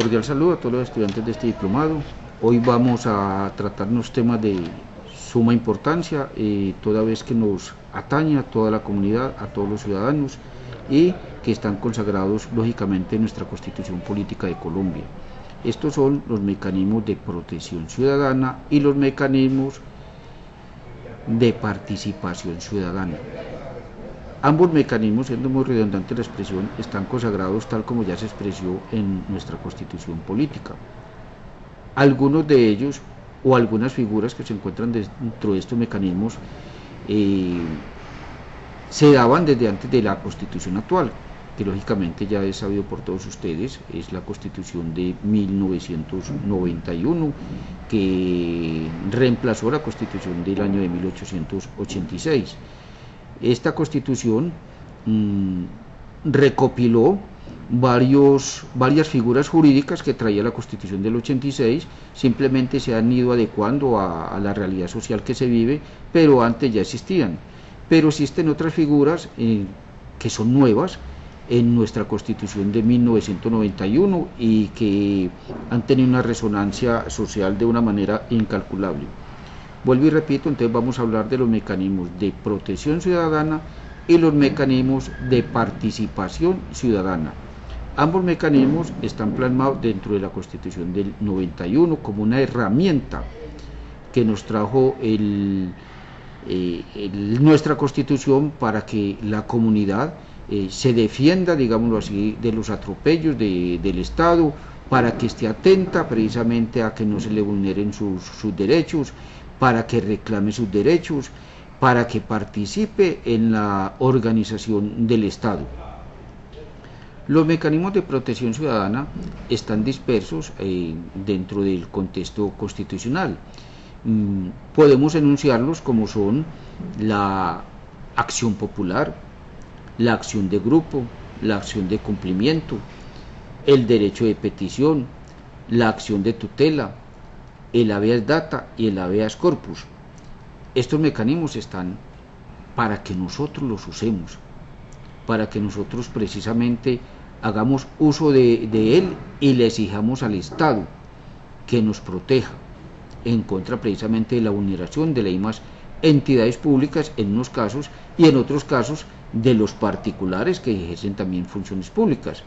Cordial saludo a todos los estudiantes de este diplomado. Hoy vamos a tratar unos temas de suma importancia, toda vez que nos atañe a toda la comunidad, a todos los ciudadanos, y que están consagrados lógicamente en nuestra Constitución Política de Colombia. Estos son los mecanismos de protección ciudadana y los mecanismos de participación ciudadana. Ambos mecanismos, siendo muy redundante la expresión, están consagrados tal como ya se expresó en nuestra Constitución Política. Algunos de ellos o algunas figuras que se encuentran dentro de estos mecanismos se daban desde antes de la Constitución actual, que lógicamente ya es sabido por todos ustedes, es la Constitución de 1991, que reemplazó la Constitución del año de 1886. Esta Constitución recopiló varias figuras jurídicas que traía la Constitución del 86, simplemente se han ido adecuando a la realidad social que se vive, pero antes ya existían. Pero existen otras figuras que son nuevas en nuestra Constitución de 1991 y que han tenido una resonancia social de una manera incalculable. Vuelvo y repito, entonces vamos a hablar de los mecanismos de protección ciudadana y los mecanismos de participación ciudadana. Ambos mecanismos están plasmados dentro de la Constitución del 91 como una herramienta que nos trajo nuestra Constitución para que la comunidad se defienda, digámoslo así, de los atropellos del Estado, para que esté atenta precisamente a que no se le vulneren sus derechos, para que reclame sus derechos, para que participe en la organización del Estado. Los mecanismos de protección ciudadana están dispersos dentro del contexto constitucional. Podemos enunciarlos como son la acción popular, la acción de grupo, la acción de cumplimiento, el derecho de petición, la acción de tutela, el habeas data y el habeas corpus. Estos mecanismos están para que nosotros los usemos, para que nosotros precisamente hagamos uso de él y le exijamos al Estado que nos proteja en contra precisamente de la vulneración de las mismas entidades públicas en unos casos y en otros casos de los particulares que ejercen también funciones públicas.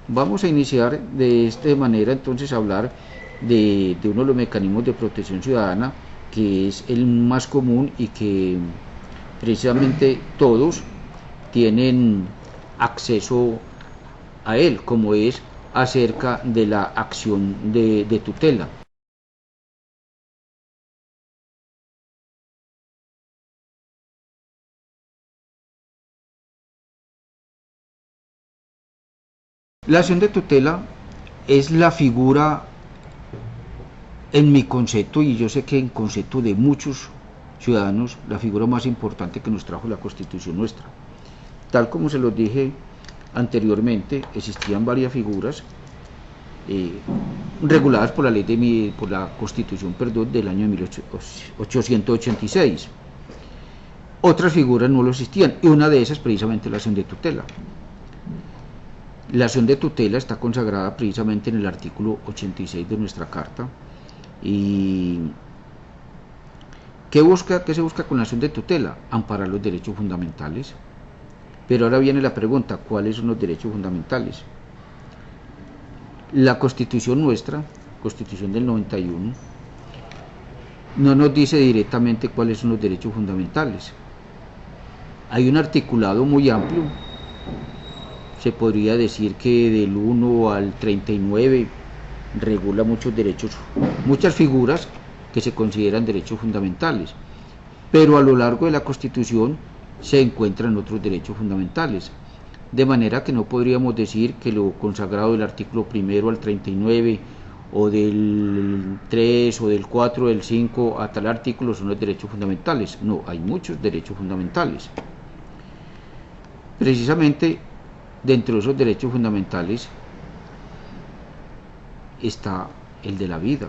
Vamos a iniciar de esta manera entonces a hablar de uno de los mecanismos de protección ciudadana, que es el más común y que precisamente todos tienen acceso a él, como es acerca de la acción de tutela. La acción de tutela es la figura, en mi concepto, y yo sé que en concepto de muchos ciudadanos, la figura más importante que nos trajo la Constitución nuestra. Tal como se los dije anteriormente, existían varias figuras reguladas por la Constitución del año de 1886. Otras figuras no lo existían, y una de esas precisamente la acción de tutela. La acción de tutela está consagrada precisamente en el artículo 86 de nuestra Carta. ¿Y qué se busca con la acción de tutela? Amparar los derechos fundamentales. Pero ahora viene la pregunta, ¿cuáles son los derechos fundamentales? La Constitución nuestra, Constitución del 91, no nos dice directamente cuáles son los derechos fundamentales. Hay un articulado muy amplio, se podría decir que del 1 al 39 regula muchos derechos, muchas figuras que se consideran derechos fundamentales, pero a lo largo de la Constitución se encuentran otros derechos fundamentales, de manera que no podríamos decir que lo consagrado del artículo 1 al 39 o del 3 o del 4 o del 5 a tal artículo son los derechos fundamentales. No, hay muchos derechos fundamentales. Precisamente dentro de esos derechos fundamentales está el de la vida,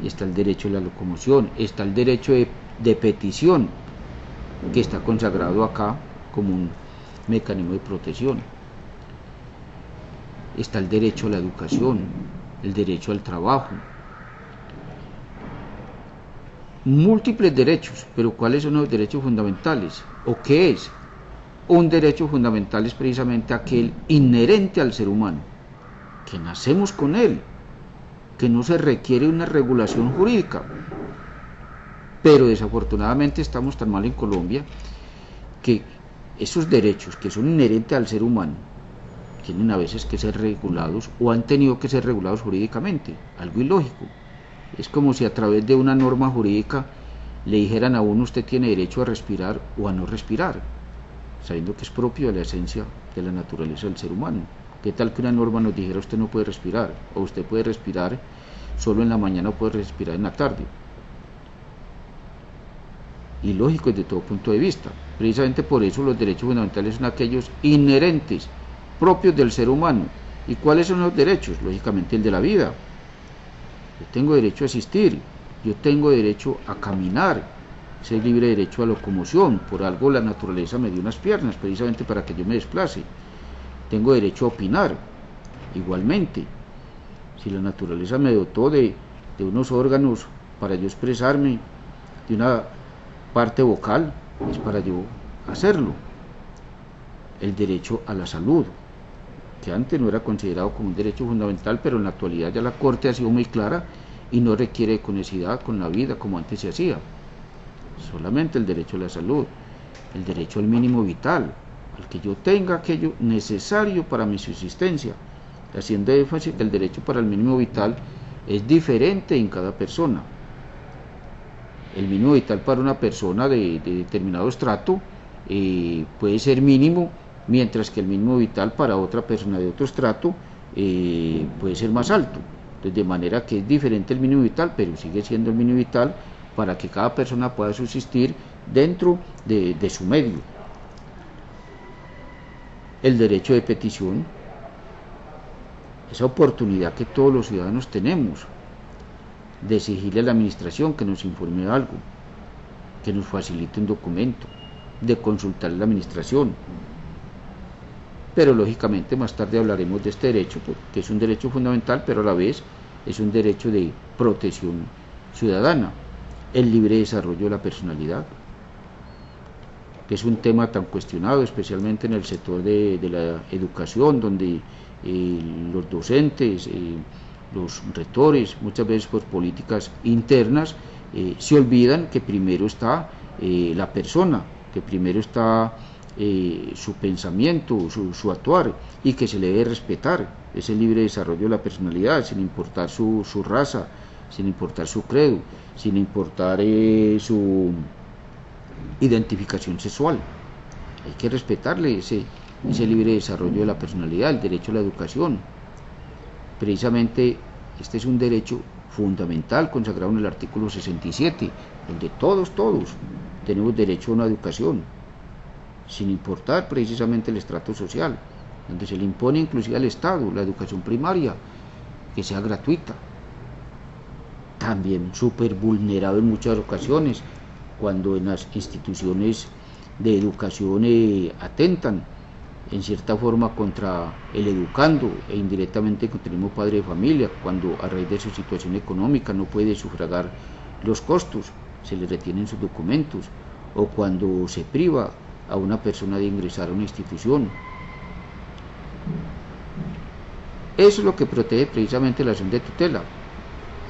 está el derecho de la locomoción, está el derecho de petición, que está consagrado acá como un mecanismo de protección. está el derecho a la educación, el derecho al trabajo. Múltiples derechos, pero ¿cuáles son los derechos fundamentales? ¿O qué es? Un derecho fundamental es precisamente aquel inherente al ser humano, que nacemos con él, que no se requiere una regulación jurídica. Pero desafortunadamente estamos tan mal en Colombia que esos derechos que son inherentes al ser humano tienen a veces que ser regulados o han tenido que ser regulados jurídicamente, algo ilógico. Es como si a través de una norma jurídica le dijeran a uno: usted tiene derecho a respirar o a no respirar, sabiendo que es propio de la esencia de la naturaleza del ser humano. ¿Qué tal que una norma nos dijera: usted no puede respirar, o usted puede respirar solo en la mañana o puede respirar en la tarde? Ilógico desde todo punto de vista. Precisamente por eso los derechos fundamentales son aquellos inherentes, propios del ser humano. ¿Y cuáles son los derechos? Lógicamente el de la vida. Yo tengo derecho a existir, yo tengo derecho a caminar, soy libre derecho a locomoción, por algo la naturaleza me dio unas piernas, precisamente para que yo me desplace. Tengo derecho a opinar, igualmente. Si la naturaleza me dotó de unos órganos para yo expresarme, de una parte vocal, es para yo hacerlo. El derecho a la salud, que antes no era considerado como un derecho fundamental, pero en la actualidad ya la Corte ha sido muy clara y no requiere conexidad con la vida como antes se hacía. Solamente el derecho a la salud, el derecho al mínimo vital, al que yo tenga aquello necesario para mi subsistencia, haciendo énfasis que el derecho para el mínimo vital es diferente en cada persona. El mínimo vital para una persona de determinado estrato puede ser mínimo, mientras que el mínimo vital para otra persona de otro estrato puede ser más alto. Entonces, de manera que es diferente el mínimo vital, pero sigue siendo el mínimo vital para que cada persona pueda subsistir dentro de su medio. El derecho de petición, esa oportunidad que todos los ciudadanos tenemos de exigirle a la administración que nos informe de algo, que nos facilite un documento, de consultar a la administración. Pero lógicamente más tarde hablaremos de este derecho, que es un derecho fundamental, pero a la vez es un derecho de protección ciudadana. El libre desarrollo de la personalidad, que es un tema tan cuestionado, especialmente en el sector de la educación, donde los docentes, los rectores, muchas veces por políticas internas, se olvidan que primero está la persona, que primero está su pensamiento, su actuar, y que se le debe respetar ese libre desarrollo de la personalidad, sin importar su raza, sin importar su credo, sin importar su identificación sexual. Hay que respetarle ese libre desarrollo de la personalidad, el derecho a la educación. Precisamente este es un derecho fundamental consagrado en el artículo 67, donde todos tenemos derecho a una educación, sin importar precisamente el estrato social, donde se le impone inclusive al Estado la educación primaria, que sea gratuita. También súper vulnerado en muchas ocasiones, cuando en las instituciones de educación atentan en cierta forma contra el educando e indirectamente contra el mismo padre de familia, cuando a raíz de su situación económica no puede sufragar los costos, se le retienen sus documentos, o cuando se priva a una persona de ingresar a una institución. Eso es lo que protege precisamente la acción de tutela,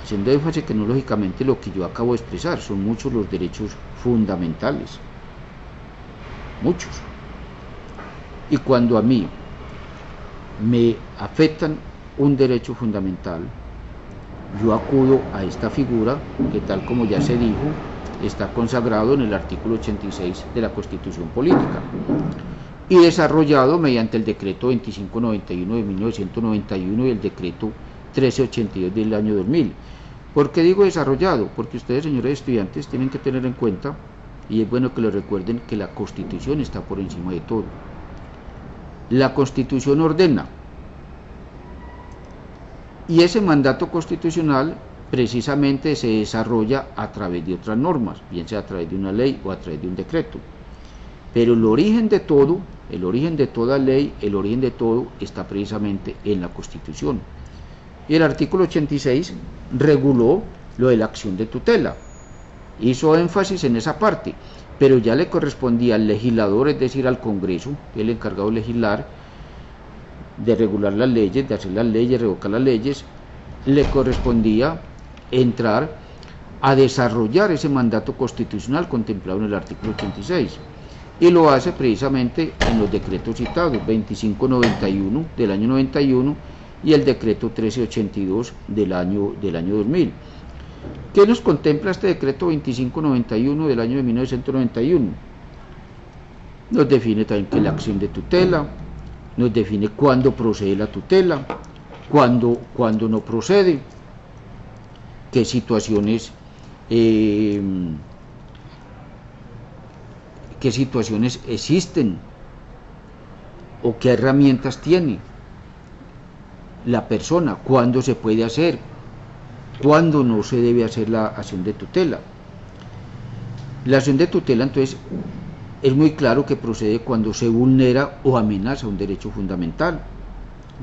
haciendo énfasis que no lógicamente lo que yo acabo de expresar, son muchos los derechos fundamentales, muchos. Y cuando a mí me afectan un derecho fundamental, yo acudo a esta figura que, tal como ya se dijo, está consagrado en el artículo 86 de la Constitución Política y desarrollado mediante el decreto 2591 de 1991 y el decreto 1382 del año 2000. ¿Por qué digo desarrollado? Porque ustedes, señores estudiantes, tienen que tener en cuenta, y es bueno que lo recuerden, que la Constitución está por encima de todo. La Constitución ordena, y ese mandato constitucional precisamente se desarrolla a través de otras normas, bien sea a través de una ley o a través de un decreto. Pero el origen de todo, el origen de toda ley, el origen de todo está precisamente en la Constitución. Y el artículo 86 reguló lo de la acción de tutela, hizo énfasis en esa parte, pero ya le correspondía al legislador, es decir, al Congreso, el encargado de legislar, de regular las leyes, de hacer las leyes, revocar las leyes, le correspondía entrar a desarrollar ese mandato constitucional contemplado en el artículo 86. Y lo hace precisamente en los decretos citados, 2591 del año 91 y el decreto 1382 del año 2000. ¿Qué nos contempla este decreto 2591 del año de 1991? Nos define también qué es la acción de tutela, nos define cuándo procede la tutela, cuándo no procede, qué situaciones existen o qué herramientas tiene la persona, cuándo se puede hacer, cuándo no se debe hacer la acción de tutela. La acción de tutela, entonces, es muy claro que procede cuando se vulnera o amenaza un derecho fundamental.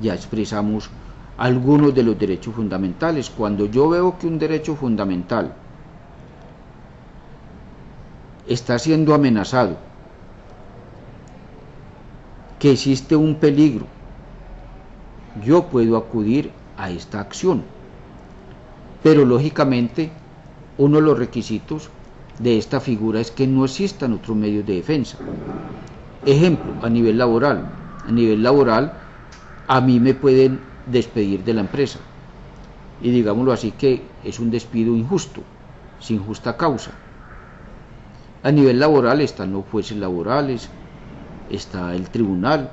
Ya expresamos algunos de los derechos fundamentales. Cuando yo veo que un derecho fundamental está siendo amenazado, que existe un peligro, yo puedo acudir a esta acción. Pero lógicamente, uno de los requisitos de esta figura es que no existan otros medios de defensa. Ejemplo, a nivel laboral. A nivel laboral, a mí me pueden despedir de la empresa. Y digámoslo así, que es un despido injusto, sin justa causa. A nivel laboral están los jueces laborales, está el tribunal,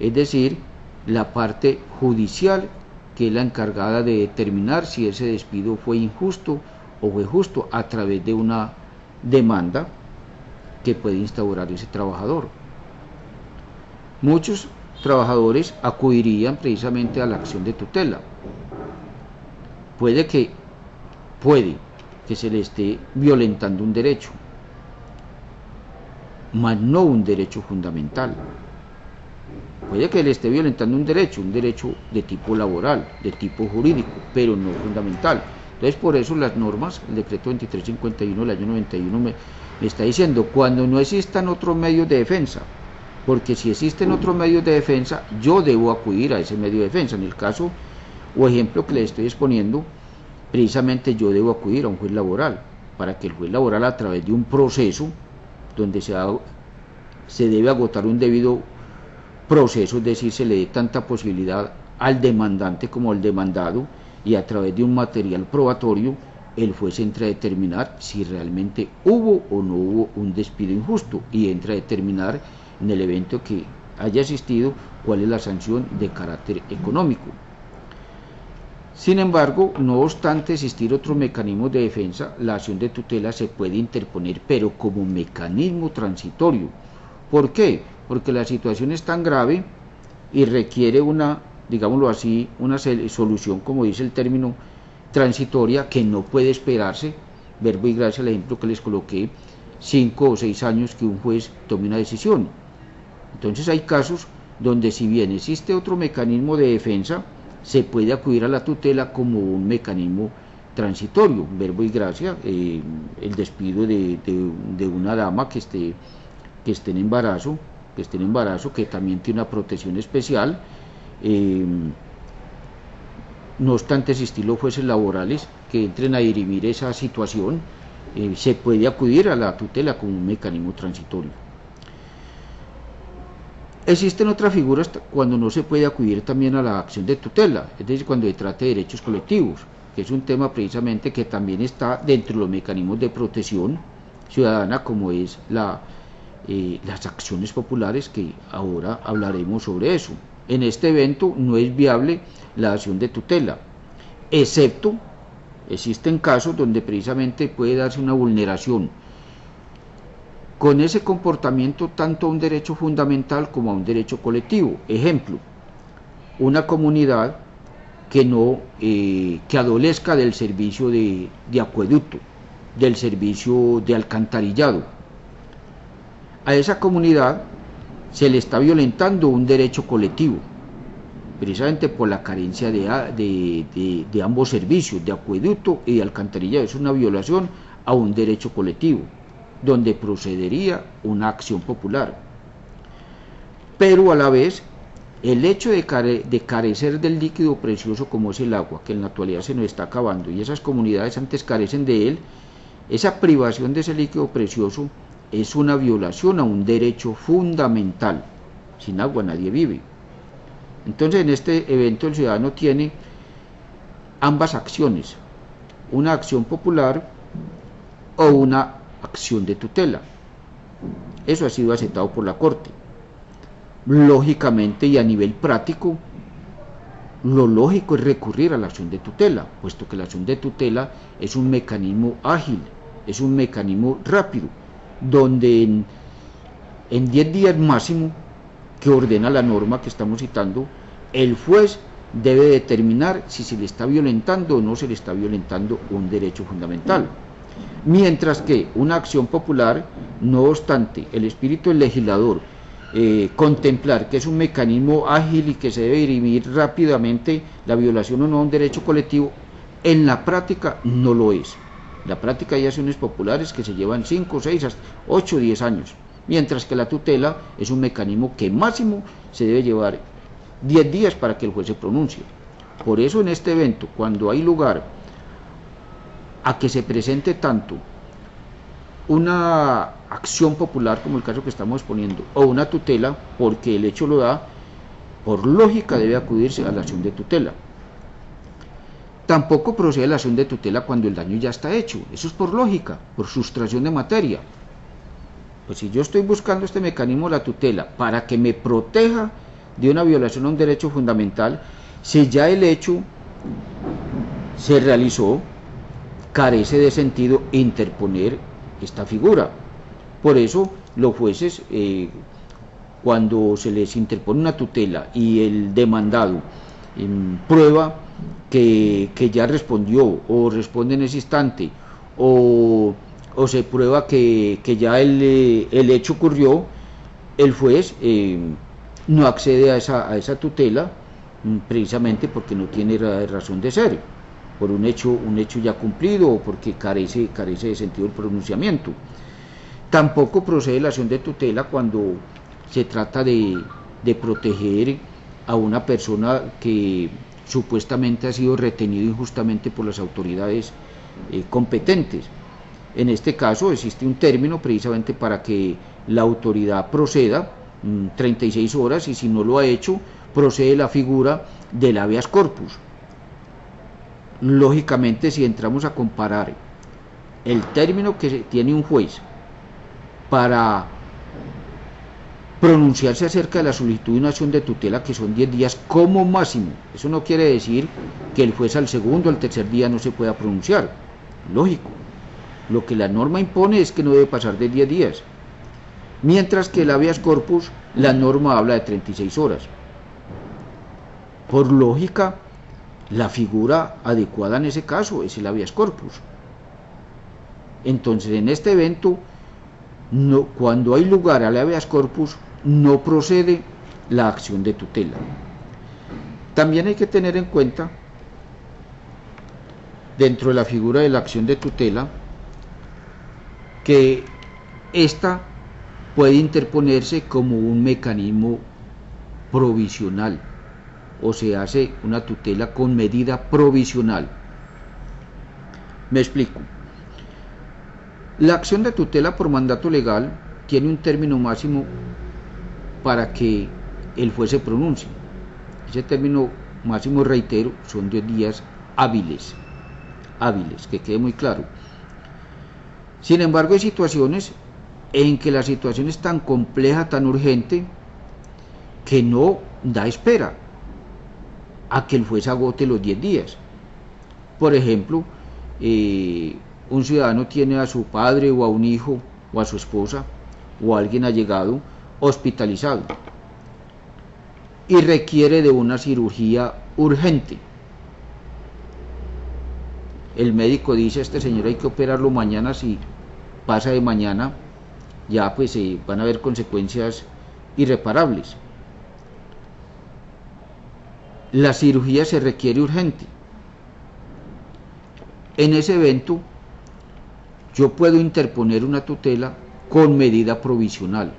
es decir, la parte judicial, que es la encargada de determinar si ese despido fue injusto o fue justo a través de una demanda que puede instaurar ese trabajador. Muchos trabajadores acudirían precisamente a la acción de tutela. Puede que se le esté violentando un derecho, mas no un derecho fundamental. Puede que le esté violentando un derecho de tipo laboral, de tipo jurídico, pero no fundamental. Entonces, por eso las normas, el decreto 2351 del año 91 me está diciendo, cuando no existan otros medios de defensa, porque si existen otros medios de defensa, yo debo acudir a ese medio de defensa. En el caso o ejemplo que le estoy exponiendo, precisamente yo debo acudir a un juez laboral, para que el juez laboral, a través de un proceso donde se debe agotar un debido proceso, es decir, se le dé tanta posibilidad al demandante como al demandado, y a través de un material probatorio el juez entra a determinar si realmente hubo o no hubo un despido injusto, y entra a determinar en el evento que haya existido cuál es la sanción de carácter económico. Sin embargo, no obstante existir otros mecanismos de defensa, la acción de tutela se puede interponer, pero como mecanismo transitorio. ¿Por qué? Porque la situación es tan grave y requiere una, digámoslo así, una solución, como dice el término, transitoria, que no puede esperarse, verbo y gracia, el ejemplo que les coloqué, 5 o 6 años que un juez tome una decisión. Entonces hay casos donde, si bien existe otro mecanismo de defensa, se puede acudir a la tutela como un mecanismo transitorio, verbo y gracia, el despido de una dama que esté en embarazo, que también tiene una protección especial. No obstante existir los jueces laborales que entren a dirimir esa situación, se puede acudir a la tutela como un mecanismo transitorio. Existen otras figuras cuando no se puede acudir también a la acción de tutela, es decir, cuando se trata de derechos colectivos, que es un tema precisamente que también está dentro de los mecanismos de protección ciudadana, como es las acciones populares, que ahora hablaremos sobre eso. En este evento no es viable la acción de tutela, excepto existen casos donde precisamente puede darse una vulneración con ese comportamiento tanto a un derecho fundamental como a un derecho colectivo. Ejemplo, una comunidad que adolezca del servicio de acueducto, del servicio de alcantarillado. a esa comunidad se le está violentando un derecho colectivo, precisamente por la carencia de ambos servicios, de acueducto y de alcantarillado. Es una violación a un derecho colectivo, donde procedería una acción popular. Pero a la vez, el hecho de carecer del líquido precioso como es el agua, que en la actualidad se nos está acabando, y esas comunidades antes carecen de él, esa privación de ese líquido precioso es una violación a un derecho fundamental. Sin agua nadie vive. Entonces en este evento el ciudadano tiene ambas acciones, una acción popular o una acción de tutela. Eso ha sido aceptado por la Corte. Lógicamente y a nivel práctico, lo lógico es recurrir a la acción de tutela, puesto que la acción de tutela es un mecanismo ágil, es un mecanismo rápido, donde en 10 días máximo, que ordena la norma que estamos citando, el juez debe determinar si se le está violentando o no se le está violentando un derecho fundamental. Mientras que una acción popular, no obstante el espíritu del legislador contemplar que es un mecanismo ágil y que se debe dirimir rápidamente la violación o no a un derecho colectivo, en la práctica no lo es. En la práctica hay acciones populares que se llevan 5, 6, hasta 8, 10 años, mientras que la tutela es un mecanismo que máximo se debe llevar 10 días para que el juez se pronuncie. Por eso en este evento, cuando hay lugar a que se presente tanto una acción popular como el caso que estamos exponiendo o una tutela, porque el hecho lo da, por lógica debe acudirse a la acción de tutela. Tampoco procede la acción de tutela cuando el daño ya está hecho, eso es por lógica, por sustracción de materia. Pues si yo estoy buscando este mecanismo de la tutela para que me proteja de una violación a un derecho fundamental, si ya el hecho se realizó, carece de sentido interponer esta figura. Por eso los jueces, cuando se les interpone una tutela y el demandado prueba que ya respondió o responde en ese instante, o se prueba que ya el hecho ocurrió, el juez no accede a esa tutela precisamente porque no tiene razón de ser, por un hecho ya cumplido o porque carece de sentido el pronunciamiento. Tampoco procede la acción de tutela cuando se trata de proteger a una persona que supuestamente ha sido retenido injustamente por las autoridades competentes. En este caso existe un término precisamente para que la autoridad proceda, 36 horas, y si no lo ha hecho, procede la figura del habeas corpus. Lógicamente, si entramos a comparar el término que tiene un juez para pronunciarse acerca de la solicitud de una acción de tutela, que son 10 días como máximo, eso no quiere decir que el juez al segundo o al tercer día no se pueda pronunciar, lógico. Lo que la norma impone es que no debe pasar de 10 días, mientras que el habeas corpus, la norma habla de 36 horas. Por lógica, la figura adecuada en ese caso es el habeas corpus. Entonces, en este evento, cuando hay lugar al habeas corpus, no procede la acción de tutela. También hay que tener en cuenta, dentro de la figura de la acción de tutela, que esta puede interponerse como un mecanismo provisional, o se hace una tutela con medida provisional. Me explico. La acción de tutela por mandato legal tiene un término máximo para que el juez se pronuncie. Ese término máximo, reitero, son 10 días hábiles, que quede muy claro. Sin embargo, hay situaciones en que la situación es tan compleja, tan urgente, que no da espera a que el juez agote los 10 días. Por ejemplo, un ciudadano tiene a su padre o a un hijo o a su esposa o a alguien allegado hospitalizado y requiere de una cirugía urgente. El médico dice: este señor hay que operarlo mañana, si pasa de mañana ya pues van a haber consecuencias irreparables. La cirugía se requiere urgente. En ese evento yo puedo interponer una tutela con medida provisional,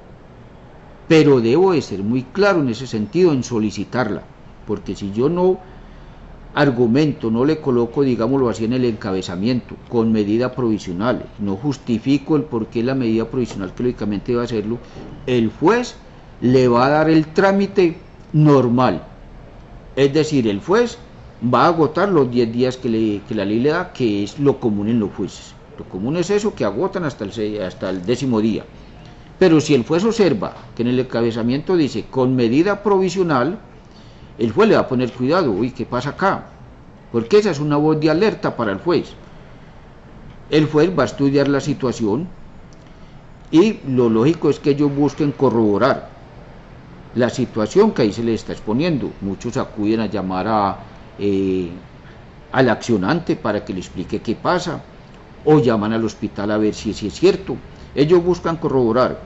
pero debo de ser muy claro en ese sentido en solicitarla, porque si yo no argumento, no le coloco, digámoslo así, en el encabezamiento con medida provisional, no justifico el por qué la medida provisional, que lógicamente va a hacerlo, el juez le va a dar el trámite normal, es decir, el juez va a agotar los 10 días que la ley le da, que es lo común en los jueces. Lo común es eso, que agotan hasta el 10º día. Pero si el juez observa que en el encabezamiento dice con medida provisional, el juez le va a poner cuidado. Uy, ¿qué pasa acá? Porque esa es una voz de alerta para el juez. El juez va a estudiar la situación y lo lógico es que ellos busquen corroborar la situación que ahí se les está exponiendo. Muchos acuden a llamar al accionante para que le explique qué pasa, o llaman al hospital a ver si es cierto. Ellos buscan corroborar,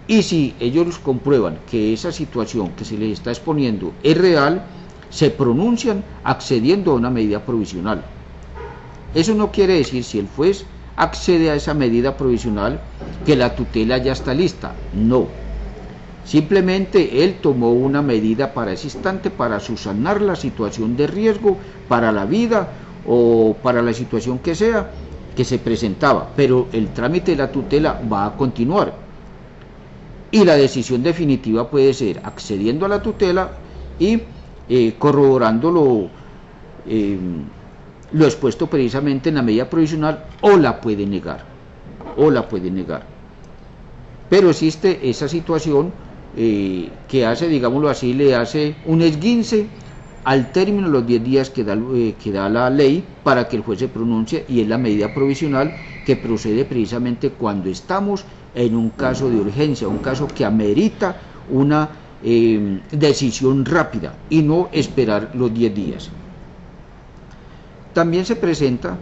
y si ellos comprueban que esa situación que se les está exponiendo es real, se pronuncian accediendo a una medida provisional. Eso no quiere decir, si el juez accede a esa medida provisional, que la tutela ya está lista. No, simplemente él tomó una medida para ese instante, para subsanar la situación de riesgo para la vida o para la situación que sea que se presentaba, pero el trámite de la tutela va a continuar, y la decisión definitiva puede ser accediendo a la tutela y corroborando lo expuesto precisamente en la medida provisional, o la puede negar, pero existe esa situación que hace, digámoslo así, le hace un esguince al término de los 10 días que da la ley para que el juez se pronuncie, y es la medida provisional, que procede precisamente cuando estamos en un caso de urgencia, un caso que amerita una decisión rápida y no esperar los 10 días. También se presenta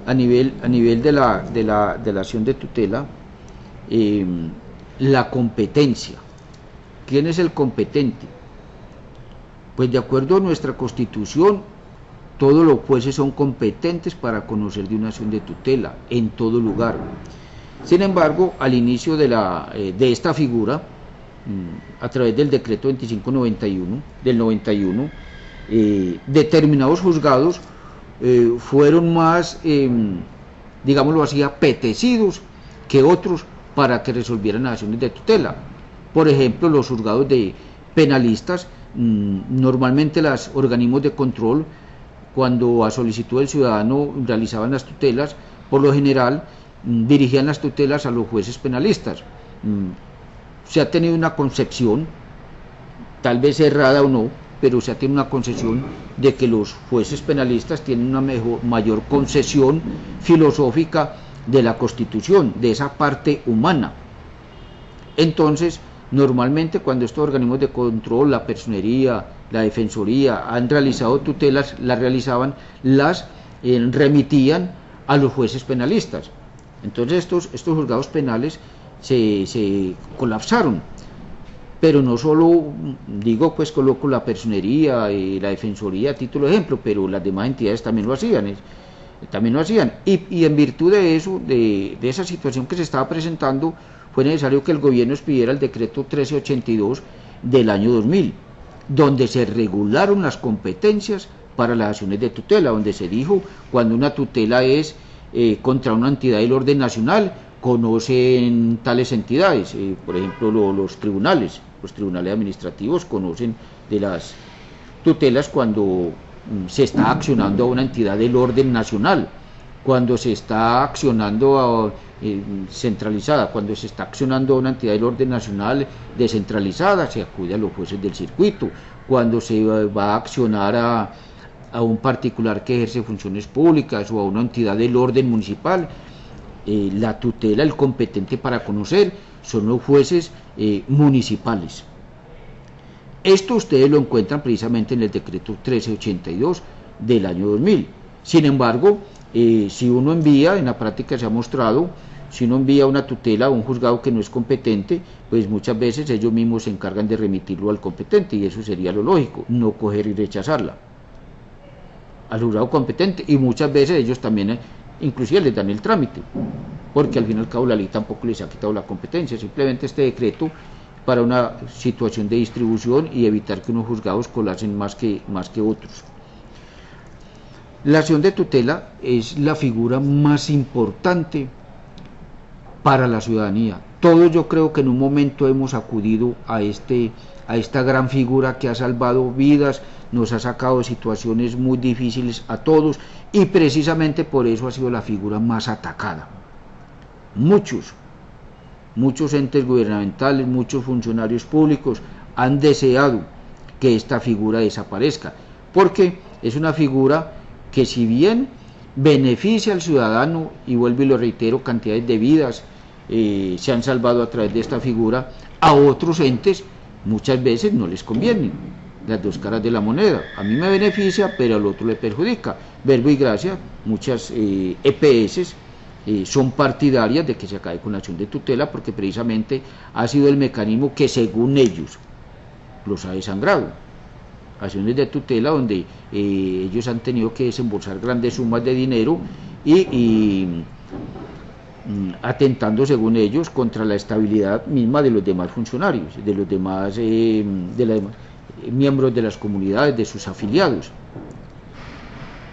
a nivel de la acción de tutela la competencia. ¿Quién es el competente? Pues de acuerdo a nuestra Constitución, todos los jueces son competentes para conocer de una acción de tutela en todo lugar. Sin embargo, al inicio de esta figura, a través del decreto 2591 del 91, determinados juzgados fueron más, digámoslo así, apetecidos que otros para que resolvieran acciones de tutela. Por ejemplo, los juzgados de penalistas, normalmente los organismos de control, cuando a solicitud del ciudadano realizaban las tutelas, por lo general dirigían las tutelas a los jueces penalistas. Se ha tenido una concepción, tal vez errada o no, pero se ha tenido una concepción de que los jueces penalistas tienen una mayor concesión filosófica de la Constitución, de esa parte humana. Entonces, normalmente cuando estos organismos de control, la personería, la defensoría, han realizado tutelas, las remitían a los jueces penalistas. Entonces estos juzgados penales se colapsaron. Pero no solo, digo, pues coloco la personería y la defensoría a título de ejemplo, pero las demás entidades también lo hacían. Y en virtud de eso, de esa situación que se estaba presentando, fue necesario que el gobierno expidiera el decreto 1382 del año 2000, donde se regularon las competencias para las acciones de tutela, donde se dijo, cuando una tutela es contra una entidad del orden nacional, conocen tales entidades, por ejemplo los tribunales administrativos conocen de las tutelas cuando se está accionando a una entidad del orden nacional, cuando se está accionando centralizada, cuando se está accionando a una entidad del orden nacional descentralizada, se acude a los jueces del circuito, cuando se va a accionar a un particular que ejerce funciones públicas o a una entidad del orden municipal, la tutela, el competente para conocer, son los jueces municipales. Esto ustedes lo encuentran precisamente en el decreto 1382 del año 2000. Sin embargo, si uno envía, en la práctica se ha mostrado Si uno envía una tutela a un juzgado que no es competente, pues muchas veces ellos mismos se encargan de remitirlo al competente, y eso sería lo lógico, no coger y rechazarla al juzgado competente, y muchas veces ellos también inclusive les dan el trámite, porque al fin y al cabo la ley tampoco les ha quitado la competencia, simplemente este decreto para una situación de distribución y evitar que unos juzgados colapsen más que otros. La acción de tutela es la figura más importante para la ciudadanía. Todos, yo creo que en un momento hemos acudido a esta gran figura que ha salvado vidas, nos ha sacado de situaciones muy difíciles a todos, y precisamente por eso ha sido la figura más atacada. Muchos entes gubernamentales, muchos funcionarios públicos han deseado que esta figura desaparezca, porque es una figura que, si bien beneficia al ciudadano, y vuelvo y lo reitero, cantidades de vidas se han salvado a través de esta figura, a otros entes muchas veces no les conviene. Las dos caras de la moneda, a mí me beneficia, pero al otro le perjudica. Verbo y Gracia, muchas EPS son partidarias de que se acabe con la acción de tutela, porque precisamente ha sido el mecanismo que, según ellos, los ha desangrado. Acciones de tutela donde ellos han tenido que desembolsar grandes sumas de dinero y atentando, según ellos, contra la estabilidad misma de los demás funcionarios, de los demás miembros de las comunidades, de sus afiliados.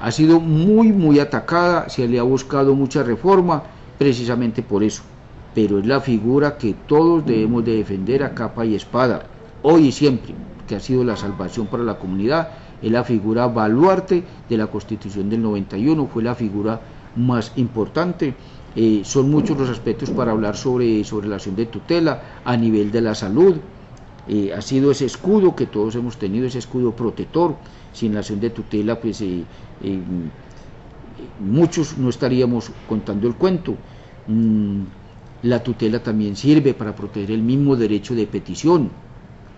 Ha sido muy atacada, se le ha buscado mucha reforma precisamente por eso, pero es la figura que todos debemos de defender a capa y espada, hoy y siempre, que ha sido la salvación para la comunidad. Es la figura baluarte de la Constitución del 91, fue la figura más importante. Son muchos los aspectos para hablar sobre la acción de tutela a nivel de la salud. Ha sido ese escudo que todos hemos tenido, ese escudo protector. Sin la acción de tutela, pues muchos no estaríamos contando el cuento. La tutela también sirve para proteger el mismo derecho de petición.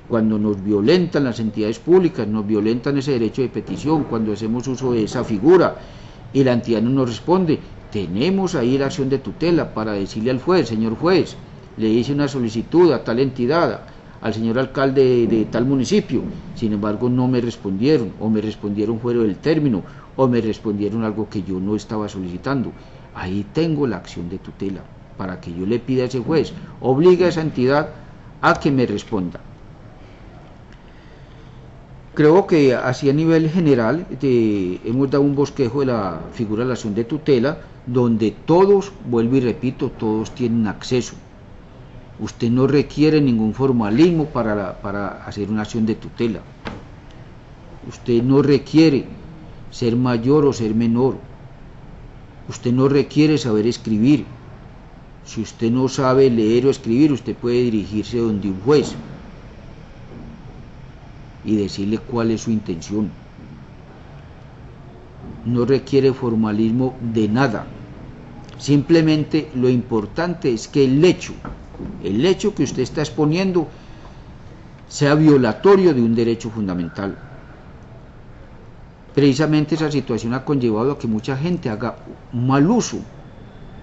Cuando nos violentan las entidades públicas, nos violentan ese derecho de petición, cuando hacemos uso de esa figura y la entidad no nos responde, tenemos ahí la acción de tutela para decirle al juez: señor juez, le hice una solicitud a tal entidad, al señor alcalde de tal municipio, sin embargo no me respondieron, o me respondieron fuera del término, o me respondieron algo que yo no estaba solicitando. Ahí tengo la acción de tutela para que yo le pida a ese juez, obliga a esa entidad a que me responda. Creo que así a nivel general hemos dado un bosquejo de la figura de la acción de tutela, donde todos, vuelvo y repito, todos tienen acceso. Usted no requiere ningún formalismo para hacer una acción de tutela. Usted no requiere ser mayor o ser menor. Usted no requiere saber escribir. Si usted no sabe leer o escribir, usted puede dirigirse donde un juez y decirle cuál es su intención. No requiere formalismo de nada. Simplemente lo importante es que el hecho que usted está exponiendo sea violatorio de un derecho fundamental. Precisamente esa situación ha conllevado a que mucha gente haga mal uso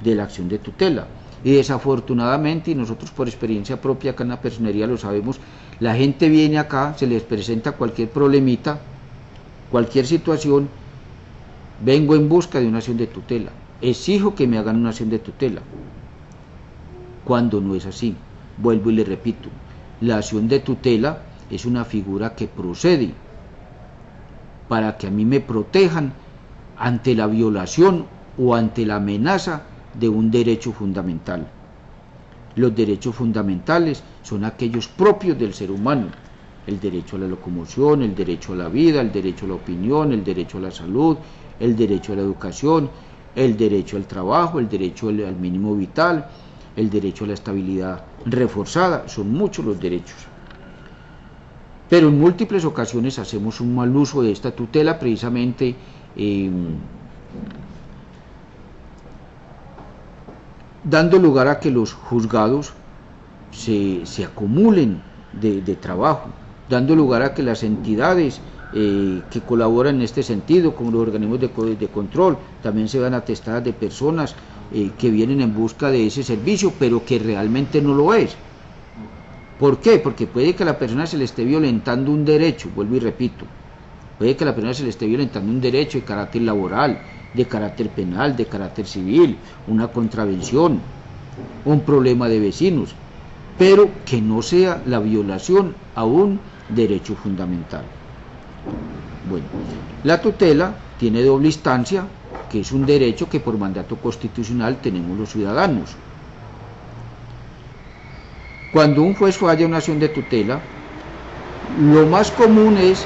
de la acción de tutela, y desafortunadamente, y nosotros por experiencia propia acá en la personería lo sabemos, la gente viene acá, se les presenta cualquier problemita, cualquier situación, vengo en busca de una acción de tutela, exijo que me hagan una acción de tutela, cuando no es así. Vuelvo y le repito, la acción de tutela es una figura que procede para que a mí me protejan ante la violación o ante la amenaza de un derecho fundamental. Los derechos fundamentales son aquellos propios del ser humano: el derecho a la locomoción, el derecho a la vida, el derecho a la opinión, el derecho a la salud, el derecho a la educación, el derecho al trabajo, el derecho al mínimo vital, el derecho a la estabilidad reforzada. Son muchos los derechos, pero en múltiples ocasiones hacemos un mal uso de esta tutela, precisamente dando lugar a que los juzgados se acumulen de trabajo, dando lugar a que las entidades que colaboran en este sentido, como los organismos de control, también se vean atestadas de personas que vienen en busca de ese servicio, pero que realmente no lo es. ¿Por qué? Porque puede que a la persona se le esté violentando un derecho, vuelvo y repito, puede que a la persona se le esté violentando un derecho de carácter laboral, de carácter penal, de carácter civil, una contravención, un problema de vecinos, pero que no sea la violación a un derecho fundamental. Bueno, la tutela tiene doble instancia, que es un derecho que por mandato constitucional tenemos los ciudadanos. Cuando un juez falla una acción de tutela, lo más común es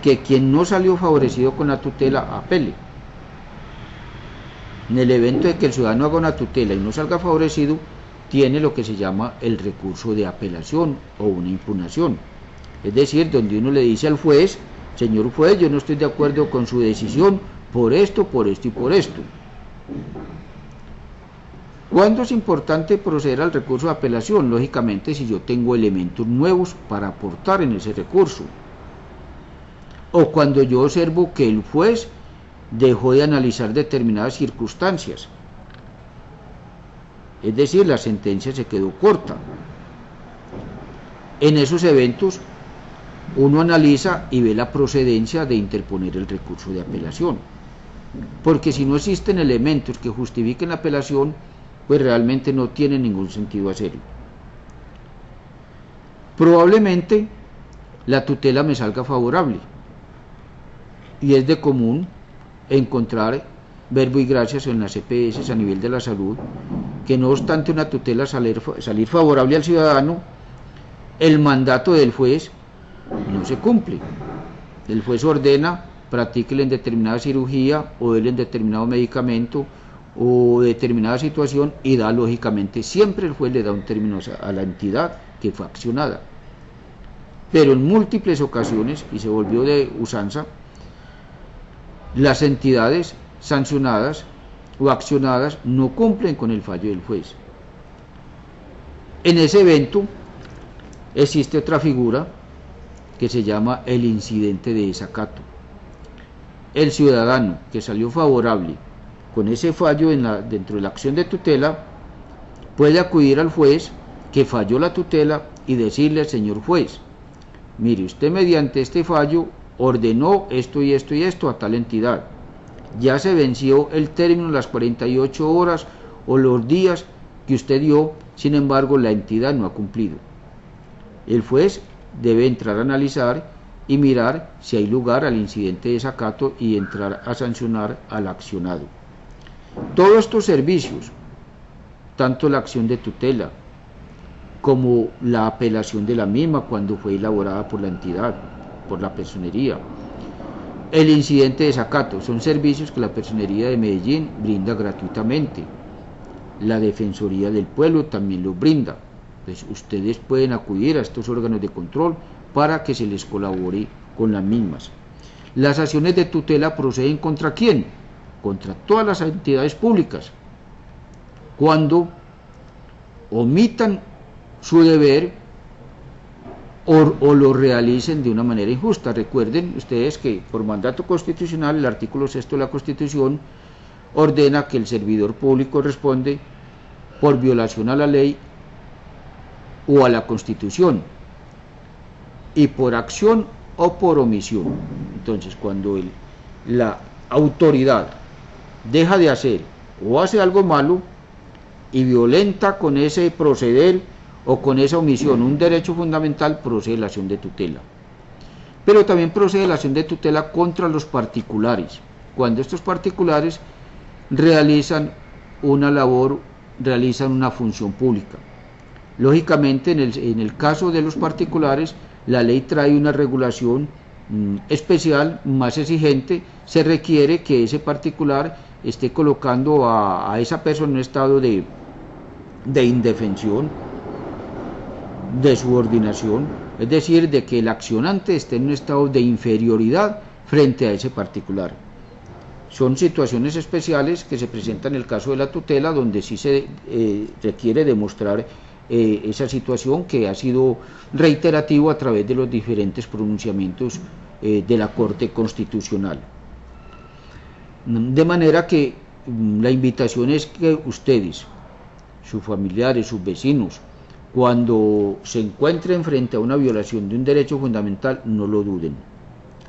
que quien no salió favorecido con la tutela apele. En el evento de que el ciudadano haga una tutela y no salga favorecido, tiene lo que se llama el recurso de apelación o una impugnación. Es decir, donde uno le dice al juez, señor juez, yo no estoy de acuerdo con su decisión por esto y por esto. ¿Cuándo es importante proceder al recurso de apelación? Lógicamente, si yo tengo elementos nuevos para aportar en ese recurso. O cuando yo observo que el juez dejó de analizar determinadas circunstancias. Es decir, la sentencia se quedó corta. En esos eventos, uno analiza y ve la procedencia de interponer el recurso de apelación. Porque si no existen elementos que justifiquen la apelación, pues realmente no tiene ningún sentido hacerlo. Probablemente la tutela me salga favorable. Y es de común encontrar verbo y gracias en las EPS a nivel de la salud, que no obstante una tutela salir favorable al ciudadano, el mandato del juez no se cumple. El juez ordena practíquele en determinada cirugía o déle en determinado medicamento o determinada situación y da lógicamente, siempre el juez le da un término a la entidad que fue accionada. Pero en múltiples ocasiones, y se volvió de usanza, las entidades sancionadas o accionadas no cumplen con el fallo del juez. En ese evento existe otra figura que se llama el incidente de desacato. El ciudadano que salió favorable con ese fallo dentro de la acción de tutela puede acudir al juez que falló la tutela y decirle al señor juez, mire, usted mediante este fallo ordenó esto y esto y esto a tal entidad. Ya se venció el término, las 48 horas o los días que usted dio, sin embargo la entidad no ha cumplido. El juez debe entrar a analizar y mirar si hay lugar al incidente de desacato y entrar a sancionar al accionado. Todos estos servicios, tanto la acción de tutela como la apelación de la misma cuando fue elaborada por la entidad, por la personería, el incidente de desacato, son servicios que la Personería de Medellín brinda gratuitamente. La Defensoría del Pueblo también los brinda. Pues ustedes pueden acudir a estos órganos de control para que se les colabore con las mismas. Las acciones de tutela proceden ¿contra quién? Contra todas las entidades públicas. Cuando omitan su deber o lo realicen de una manera injusta. Recuerden ustedes que por mandato constitucional el artículo 6 de la Constitución ordena que el servidor público responde por violación a la ley o a la Constitución y por acción o por omisión. Entonces, cuando la autoridad deja de hacer o hace algo malo y violenta con ese proceder o con esa omisión un derecho fundamental, procede la acción de tutela. Pero también procede la acción de tutela contra los particulares, cuando estos particulares realizan una labor, realizan una función pública. Lógicamente, en el caso de los particulares, la ley trae una regulación especial, más exigente. Se requiere que ese particular esté colocando a esa persona en un estado de indefensión, de subordinación, es decir, de que el accionante esté en un estado de inferioridad frente a ese particular. Son situaciones especiales que se presentan en el caso de la tutela, donde sí se requiere demostrar esa situación que ha sido reiterativo a través de los diferentes pronunciamientos de la Corte Constitucional. De manera que la invitación es que ustedes, sus familiares, sus vecinos, cuando se encuentren frente a una violación de un derecho fundamental, no lo duden.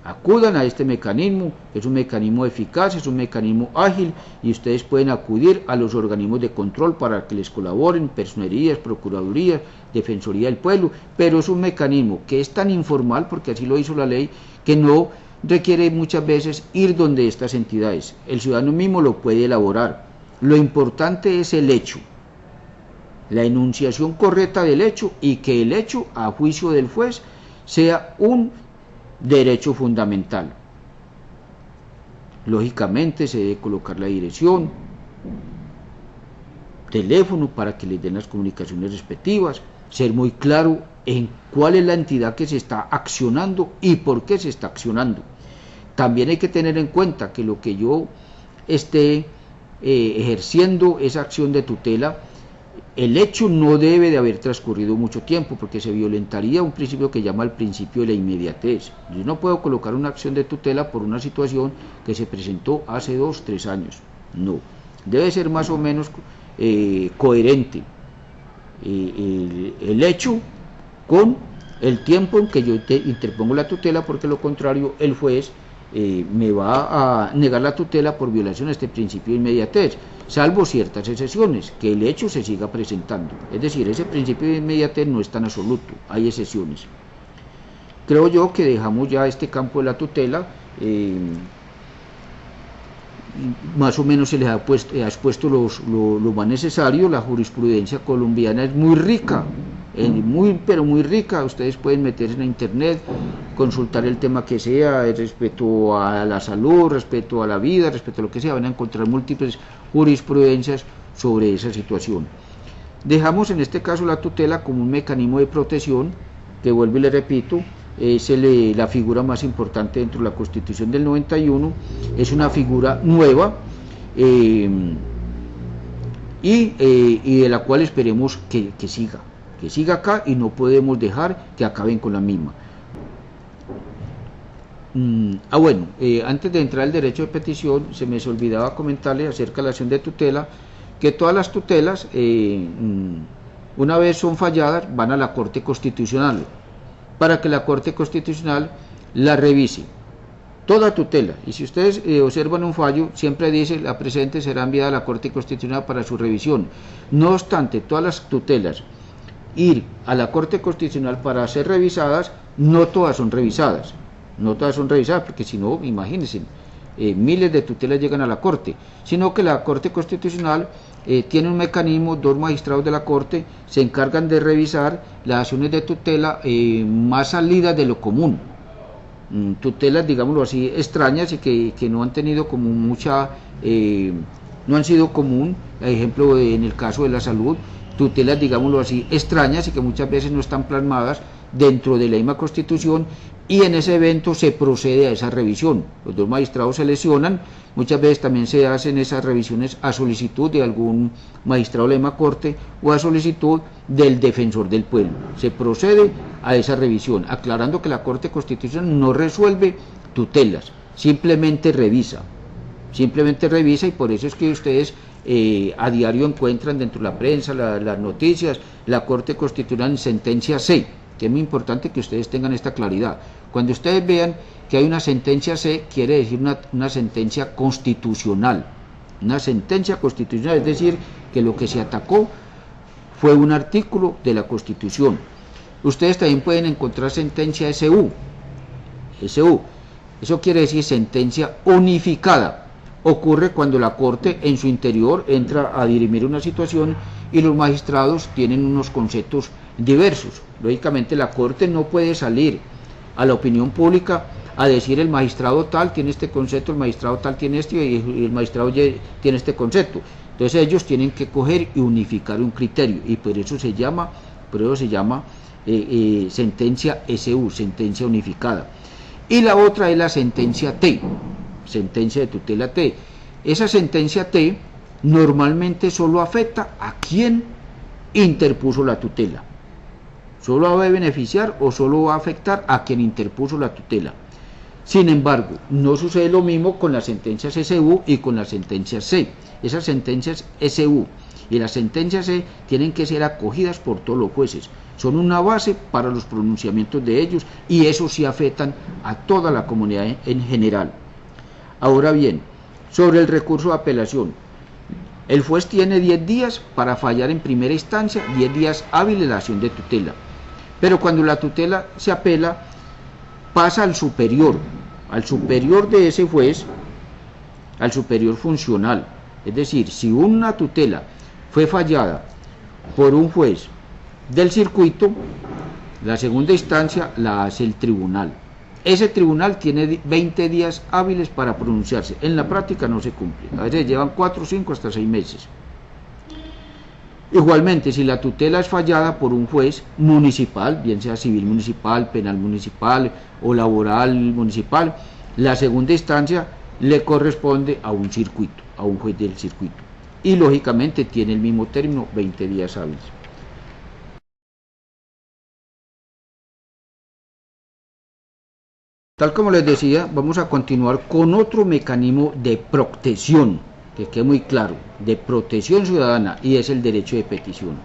Acudan a este mecanismo, es un mecanismo eficaz, es un mecanismo ágil y ustedes pueden acudir a los organismos de control para que les colaboren, personerías, procuradurías, defensoría del pueblo, pero es un mecanismo que es tan informal, porque así lo hizo la ley, que no requiere muchas veces ir donde estas entidades. El ciudadano mismo lo puede elaborar. Lo importante es el hecho, la enunciación correcta del hecho y que el hecho, a juicio del juez, sea un derecho fundamental. Lógicamente se debe colocar la dirección, teléfono para que les den las comunicaciones respectivas, ser muy claro en cuál es la entidad que se está accionando y por qué se está accionando. También hay que tener en cuenta que lo que yo esté ejerciendo esa acción de tutela, el hecho no debe de haber transcurrido mucho tiempo, porque se violentaría un principio que llama el principio de la inmediatez. Yo no puedo colocar una acción de tutela por una situación que se presentó hace 2 o 3 años. No, debe ser más o menos coherente el hecho con el tiempo en que yo interpongo la tutela, porque lo contrario el juez me va a negar la tutela por violación a este principio de inmediatez, salvo ciertas excepciones, que el hecho se siga presentando. Es decir, ese principio de inmediatez no es tan absoluto, hay excepciones. Creo yo que dejamos ya este campo de la tutela, más o menos se les ha expuesto lo más necesario. La jurisprudencia colombiana es muy rica, pero muy rica. Ustedes pueden meterse en internet, consultar el tema que sea, respecto a la salud, respecto a la vida, respecto a lo que sea, van a encontrar múltiples jurisprudencias sobre esa situación. Dejamos en este caso la tutela como un mecanismo de protección, que vuelvo y le repito, es la figura más importante dentro de la Constitución del 91, es una figura nueva y de la cual esperemos que siga acá, y no podemos dejar que acaben con la misma. Bueno, antes de entrar al derecho de petición, se me olvidaba comentarles acerca de la acción de tutela, que todas las tutelas, una vez son falladas, van a la Corte Constitucional, para que la Corte Constitucional la revise. Toda tutela, y si ustedes observan un fallo, siempre dice la presente será enviada a la Corte Constitucional para su revisión. No obstante, todas las tutelas ir a la Corte Constitucional para ser revisadas, no todas son revisadas. No todas son revisadas, porque si no, imagínense, miles de tutelas llegan a la Corte, sino que la Corte Constitucional tiene un mecanismo, 2 magistrados de la Corte se encargan de revisar las acciones de tutela más salidas de lo común, tutelas, digámoslo así, extrañas y que no han tenido como mucha, no han sido común, por ejemplo, en el caso de la salud, tutelas, digámoslo así, extrañas y que muchas veces no están plasmadas dentro de la misma Constitución, y en ese evento se procede a esa revisión. Los 2 magistrados se lesionan, muchas veces también se hacen esas revisiones a solicitud de algún magistrado de la misma Corte o a solicitud del defensor del pueblo. Se procede a esa revisión, aclarando que la Corte Constitucional no resuelve tutelas, simplemente revisa, y por eso es que ustedes a diario encuentran dentro de la prensa, las noticias, la Corte Constitucional en sentencia C, que es muy importante que ustedes tengan esta claridad. Cuando ustedes vean que hay una sentencia C, quiere decir una sentencia constitucional. Una sentencia constitucional, es decir, que lo que se atacó fue un artículo de la Constitución. Ustedes también pueden encontrar sentencia SU. Eso quiere decir sentencia unificada. Ocurre cuando la Corte en su interior entra a dirimir una situación y los magistrados tienen unos conceptos diversos. Lógicamente la Corte no puede salir a la opinión pública a decir el magistrado tal tiene este concepto, el magistrado tal tiene este y el magistrado tiene este concepto. Entonces ellos tienen que coger y unificar un criterio, y por eso se llama sentencia SU, sentencia unificada. Y la otra es la sentencia T, sentencia de tutela T. Esa sentencia T normalmente solo afecta a quien interpuso la tutela. Solo va a beneficiar o solo va a afectar a quien interpuso la tutela. Sin embargo, no sucede lo mismo con las sentencias SU y con las sentencias C. Esas sentencias SU y las sentencias C tienen que ser acogidas por todos los jueces. Son una base para los pronunciamientos de ellos y eso sí afectan a toda la comunidad en general. Ahora bien, sobre el recurso de apelación, el juez tiene 10 días para fallar en primera instancia, 10 días hábiles la acción de tutela. Pero cuando la tutela se apela, pasa al superior de ese juez, al superior funcional. Es decir, si una tutela fue fallada por un juez del circuito, la segunda instancia la hace el tribunal. Ese tribunal tiene 20 días hábiles para pronunciarse. En la práctica no se cumple. A veces llevan 4, 5, hasta 6 meses. Igualmente, si la tutela es fallada por un juez municipal, bien sea civil municipal, penal municipal o laboral municipal, la segunda instancia le corresponde a un circuito, a un juez del circuito. Y lógicamente tiene el mismo término, 20 días hábiles. Tal como les decía, vamos a continuar con otro mecanismo de protección, que quede muy claro, de protección ciudadana, y es el derecho de petición.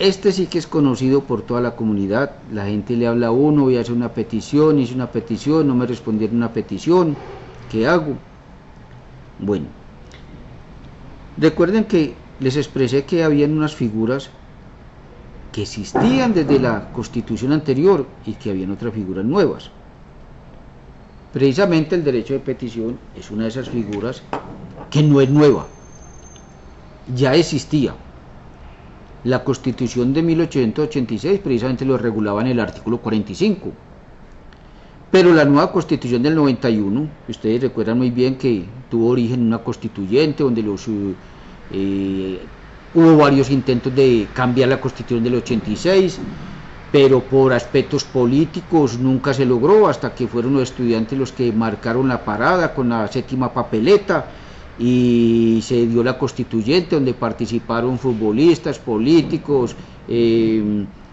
Este sí que es conocido por toda la comunidad. La gente le habla a uno: voy a hacer una petición, hice una petición, no me respondieron una petición, ¿qué hago? Bueno, recuerden que les expresé que habían unas figuras que existían desde la Constitución anterior y que habían otras figuras nuevas. Precisamente el derecho de petición es una de esas figuras que no es nueva, ya existía. La Constitución de 1886 precisamente lo regulaba en el artículo 45, pero la nueva Constitución del 91, ustedes recuerdan muy bien que tuvo origen en una constituyente donde hubo varios intentos de cambiar la Constitución del 86, pero por aspectos políticos nunca se logró, hasta que fueron los estudiantes los que marcaron la parada con la séptima papeleta y se dio la constituyente, donde participaron futbolistas, políticos,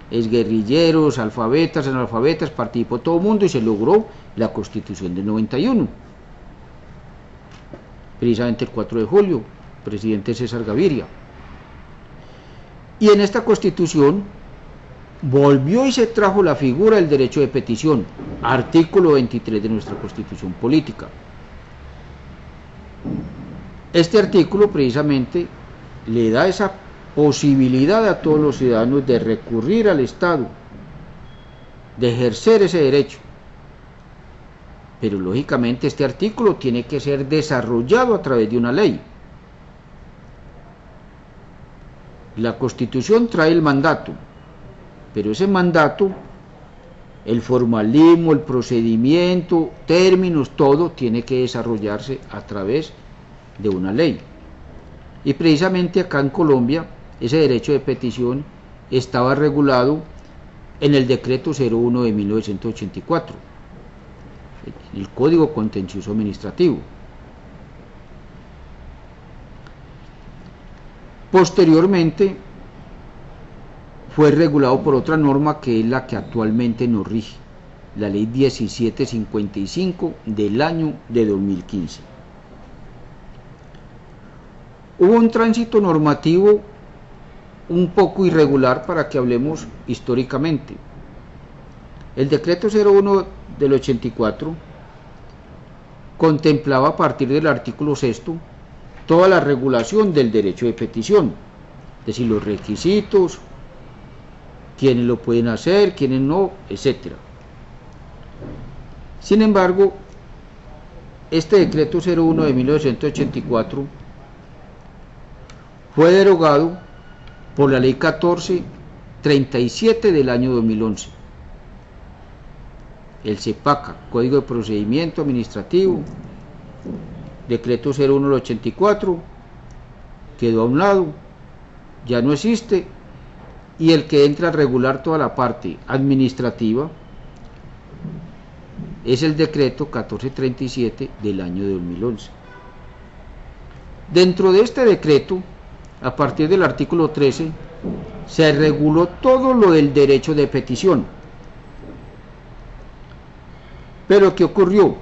exguerrilleros, alfabetas, analfabetas, participó todo el mundo y se logró la Constitución del 91. Precisamente el 4 de julio, presidente César Gaviria. Y en esta Constitución volvió y se trajo la figura del derecho de petición, artículo 23 de nuestra Constitución Política. Este artículo precisamente le da esa posibilidad a todos los ciudadanos de recurrir al Estado, de ejercer ese derecho. Pero lógicamente este artículo tiene que ser desarrollado a través de una ley. La Constitución trae el mandato, pero ese mandato, el formalismo, el procedimiento, términos, todo tiene que desarrollarse a través de una ley. Y precisamente acá en Colombia, ese derecho de petición estaba regulado en el decreto 01 de 1984, el Código Contencioso Administrativo. Posteriormente fue regulado por otra norma que es la que actualmente nos rige, la ley 1755 del año de 2015. Hubo un tránsito normativo un poco irregular, para que hablemos históricamente. El decreto 01 del 84 contemplaba, a partir del artículo 6, toda la regulación del derecho de petición, es decir, los requisitos, quiénes lo pueden hacer, quiénes no, etc. Sin embargo, este decreto 01 de 1984 fue derogado por la ley 1437 del año 2011. El CEPACA, Código de Procedimiento Administrativo, decreto 01 del 84, quedó a un lado, ya no existe, y el que entra a regular toda la parte administrativa es el decreto 1437 del año 2011. Dentro de este decreto, a partir del artículo 13, se reguló todo lo del derecho de petición. Pero ¿qué ocurrió?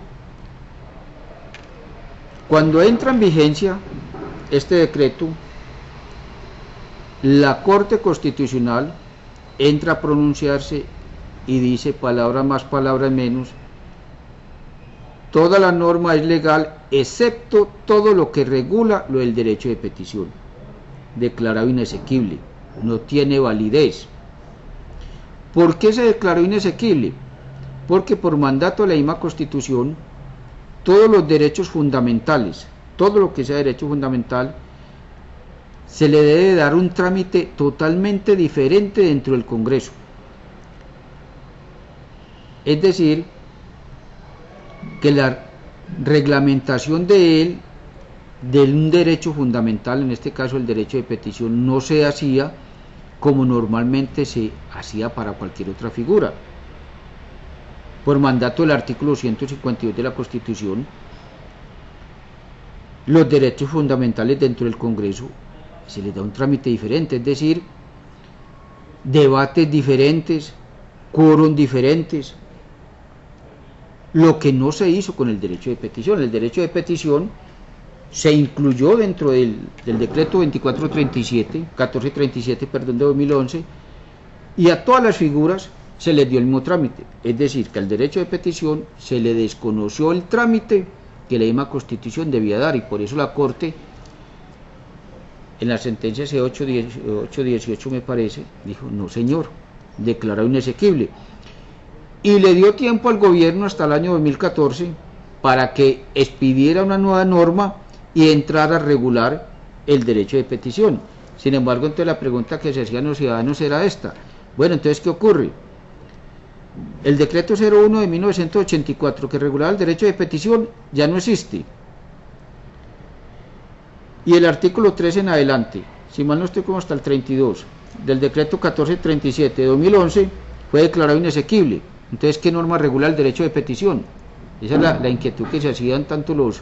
Cuando entra en vigencia este decreto, la Corte Constitucional entra a pronunciarse y dice, palabras más, palabras menos, toda la norma es legal excepto todo lo que regula lo del derecho de petición, declarado inexequible, no tiene validez. ¿Por qué se declaró inexequible? Porque por mandato de la misma Constitución, todos los derechos fundamentales, todo lo que sea derecho fundamental, se le debe dar un trámite totalmente diferente dentro del Congreso. Es decir, que la reglamentación de él, de un derecho fundamental, en este caso el derecho de petición, no se hacía como normalmente se hacía para cualquier otra figura. Por mandato del artículo 152 de la Constitución, los derechos fundamentales dentro del Congreso se les da un trámite diferente, es decir, debates diferentes, quórum diferentes, lo que no se hizo con el derecho de petición. El derecho de petición se incluyó dentro del decreto 1437 de 2011, y a todas las figuras se les dio el mismo trámite, es decir, que al derecho de petición se le desconoció el trámite que la misma Constitución debía dar, y por eso la Corte, en la sentencia C818 me parece, dijo, no señor, declarado inexequible, y le dio tiempo al gobierno hasta el año 2014 para que expidiera una nueva norma y entrara a regular el derecho de petición. Sin embargo, entonces la pregunta que se hacían los ciudadanos era esta: bueno, entonces, ¿qué ocurre? El decreto 01 de 1984 que regulaba el derecho de petición ya no existe, y el artículo 3 en adelante, si mal no estoy, como hasta el 32 del decreto 1437 de 2011 fue declarado inexequible. Entonces, ¿qué norma regula el derecho de petición? Esa es la inquietud que se hacían tanto los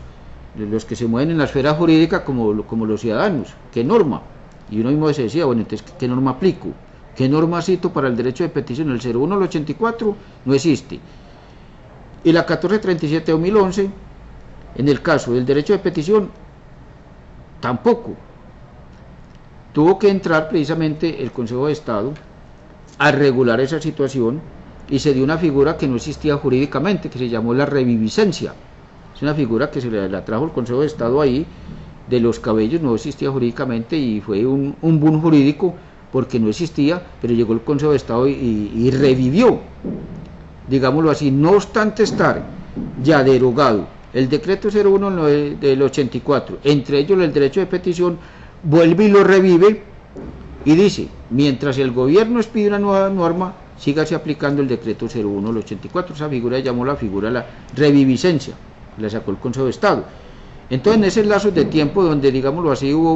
que se mueven en la esfera jurídica como los ciudadanos. ¿Qué norma? Y uno mismo se decía, bueno, entonces, ¿qué norma aplico? ¿Qué norma cito para el derecho de petición? El 01 al 84 no existe. Y la 1437 de 2011, en el caso del derecho de petición, tampoco. Tuvo que entrar precisamente el Consejo de Estado a regular esa situación, y se dio una figura que no existía jurídicamente, que se llamó la reviviscencia. Es una figura que se la trajo el Consejo de Estado ahí, de los cabellos, no existía jurídicamente, y fue un boom jurídico porque no existía, pero llegó el Consejo de Estado y revivió, digámoslo así, no obstante estar ya derogado el decreto 01 del 84, entre ellos el derecho de petición, vuelve y lo revive y dice, mientras el gobierno expide una nueva norma, sígase aplicando el decreto 01 del 84, esa figura se llamó la figura de la reviviscencia, la sacó el Consejo de Estado. Entonces, en ese lazo de tiempo donde, digámoslo así, hubo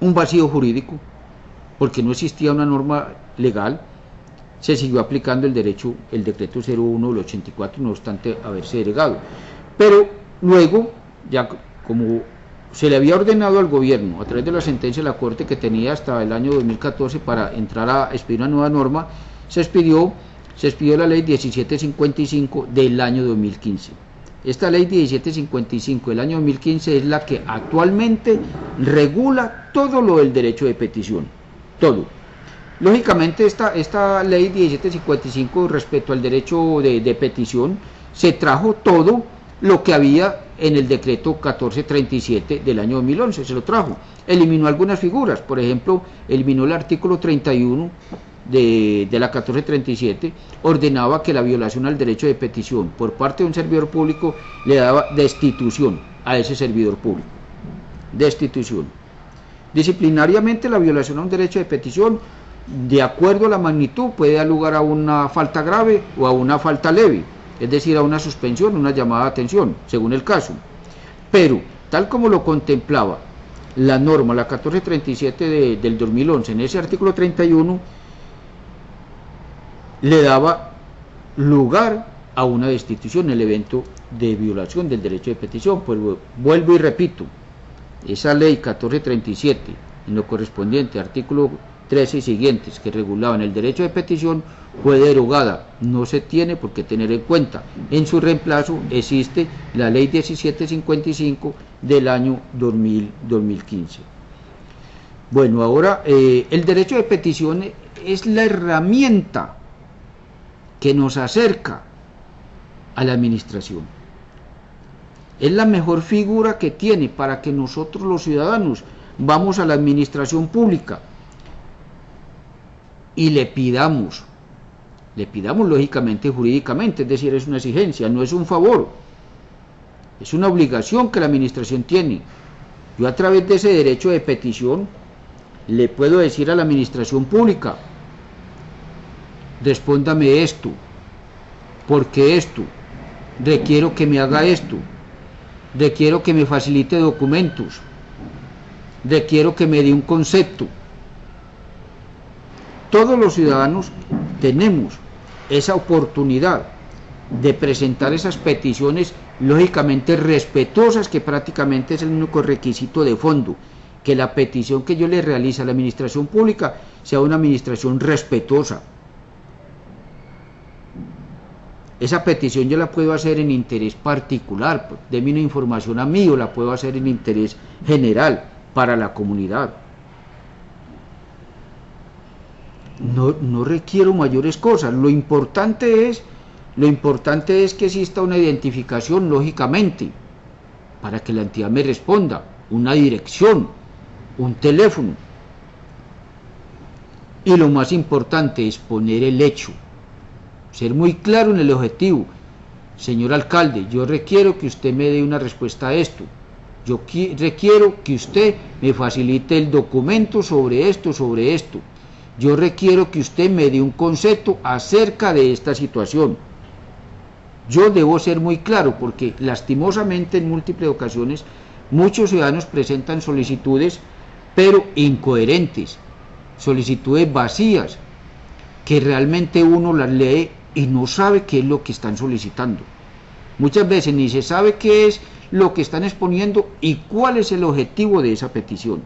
un vacío jurídico, porque no existía una norma legal, se siguió aplicando el decreto 01 del 84, no obstante haberse derogado. Pero luego, ya como se le había ordenado al gobierno, a través de la sentencia de la Corte que tenía hasta el año 2014 para entrar a expedir una nueva norma, se expidió la ley 1755 del año 2015. Esta ley 1755 del año 2015 es la que actualmente regula todo lo del derecho de petición, todo. Lógicamente esta ley 1755 respecto al derecho de petición se trajo todo lo que había en el decreto 1437 del año 2011, se lo trajo, eliminó algunas figuras, por ejemplo, eliminó el artículo 31 de la 1437, ordenaba que la violación al derecho de petición por parte de un servidor público le daba destitución a ese servidor público, destitución. Disciplinariamente, la violación a un derecho de petición, de acuerdo a la magnitud, puede dar lugar a una falta grave o a una falta leve, es decir, a una suspensión, una llamada de atención, según el caso. Pero, tal como lo contemplaba la norma, la 1437 del 2011, en ese artículo 31, le daba lugar a una destitución en el evento de violación del derecho de petición. Pues vuelvo y repito, esa ley 1437, en lo correspondiente artículo 13 y siguientes, que regulaban el derecho de petición, fue derogada. No se tiene por qué tener en cuenta. En su reemplazo existe la ley 1755 del año 2015. Bueno, ahora el derecho de petición es la herramienta que nos acerca a la administración. Es la mejor figura que tiene para que nosotros los ciudadanos vamos a la administración pública y le pidamos lógicamente jurídicamente, es decir, es una exigencia, no es un favor, es una obligación que la administración tiene. Yo a través de ese derecho de petición le puedo decir a la administración pública: respóndame esto, porque esto, requiero que me haga esto, requiero que me facilite documentos, requiero que me dé un concepto. Todos los ciudadanos tenemos esa oportunidad de presentar esas peticiones, lógicamente respetuosas, que prácticamente es el único requisito de fondo, que la petición que yo le realice a la administración pública sea una administración respetuosa. Esa petición yo la puedo hacer en interés particular, deme una información a mí, o la puedo hacer en interés general para la comunidad. No requiero mayores cosas. Lo importante es que exista una identificación, lógicamente, para que la entidad me responda, una dirección, un teléfono. Y lo más importante es poner el hecho, ser muy claro en el objetivo. Señor alcalde, yo requiero que usted me dé una respuesta a esto. Yo requiero que usted me facilite el documento sobre esto, sobre esto. Yo requiero que usted me dé un concepto acerca de esta situación. Yo debo ser muy claro, porque lastimosamente en múltiples ocasiones muchos ciudadanos presentan solicitudes, pero incoherentes, solicitudes vacías, que realmente uno las lee y no sabe qué es lo que están solicitando. Muchas veces ni se sabe qué es lo que están exponiendo y cuál es el objetivo de esa petición.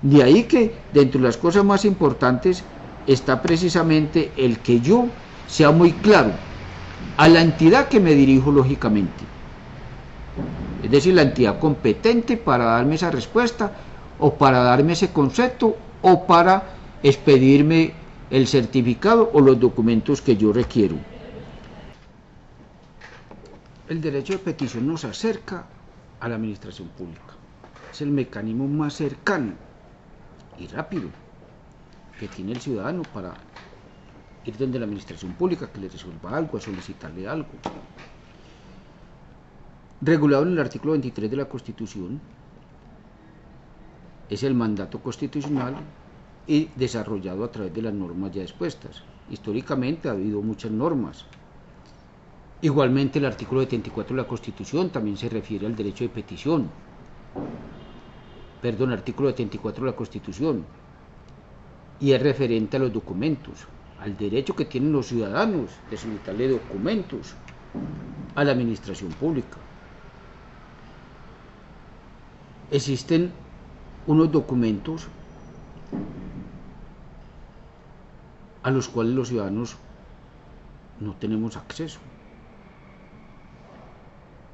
De ahí que dentro de las cosas más importantes está precisamente el que yo sea muy claro a la entidad que me dirijo, lógicamente. Es decir, la entidad competente para darme esa respuesta, o para darme ese concepto, o para expedirme el certificado o los documentos que yo requiero. El derecho de petición nos acerca a la administración pública. Es el mecanismo más cercano y rápido que tiene el ciudadano para ir donde la administración pública, que le resuelva algo, a solicitarle algo. Regulado en el artículo 23 de la Constitución, es el mandato constitucional y desarrollado a través de las normas ya expuestas. Históricamente ha habido muchas normas. Igualmente el artículo 74 de la Constitución también se refiere al derecho de petición. Perdón, artículo 74 de la Constitución, y es referente a los documentos, al derecho que tienen los ciudadanos de solicitarle documentos a la administración pública. Existen unos documentos a los cuales los ciudadanos no tenemos acceso.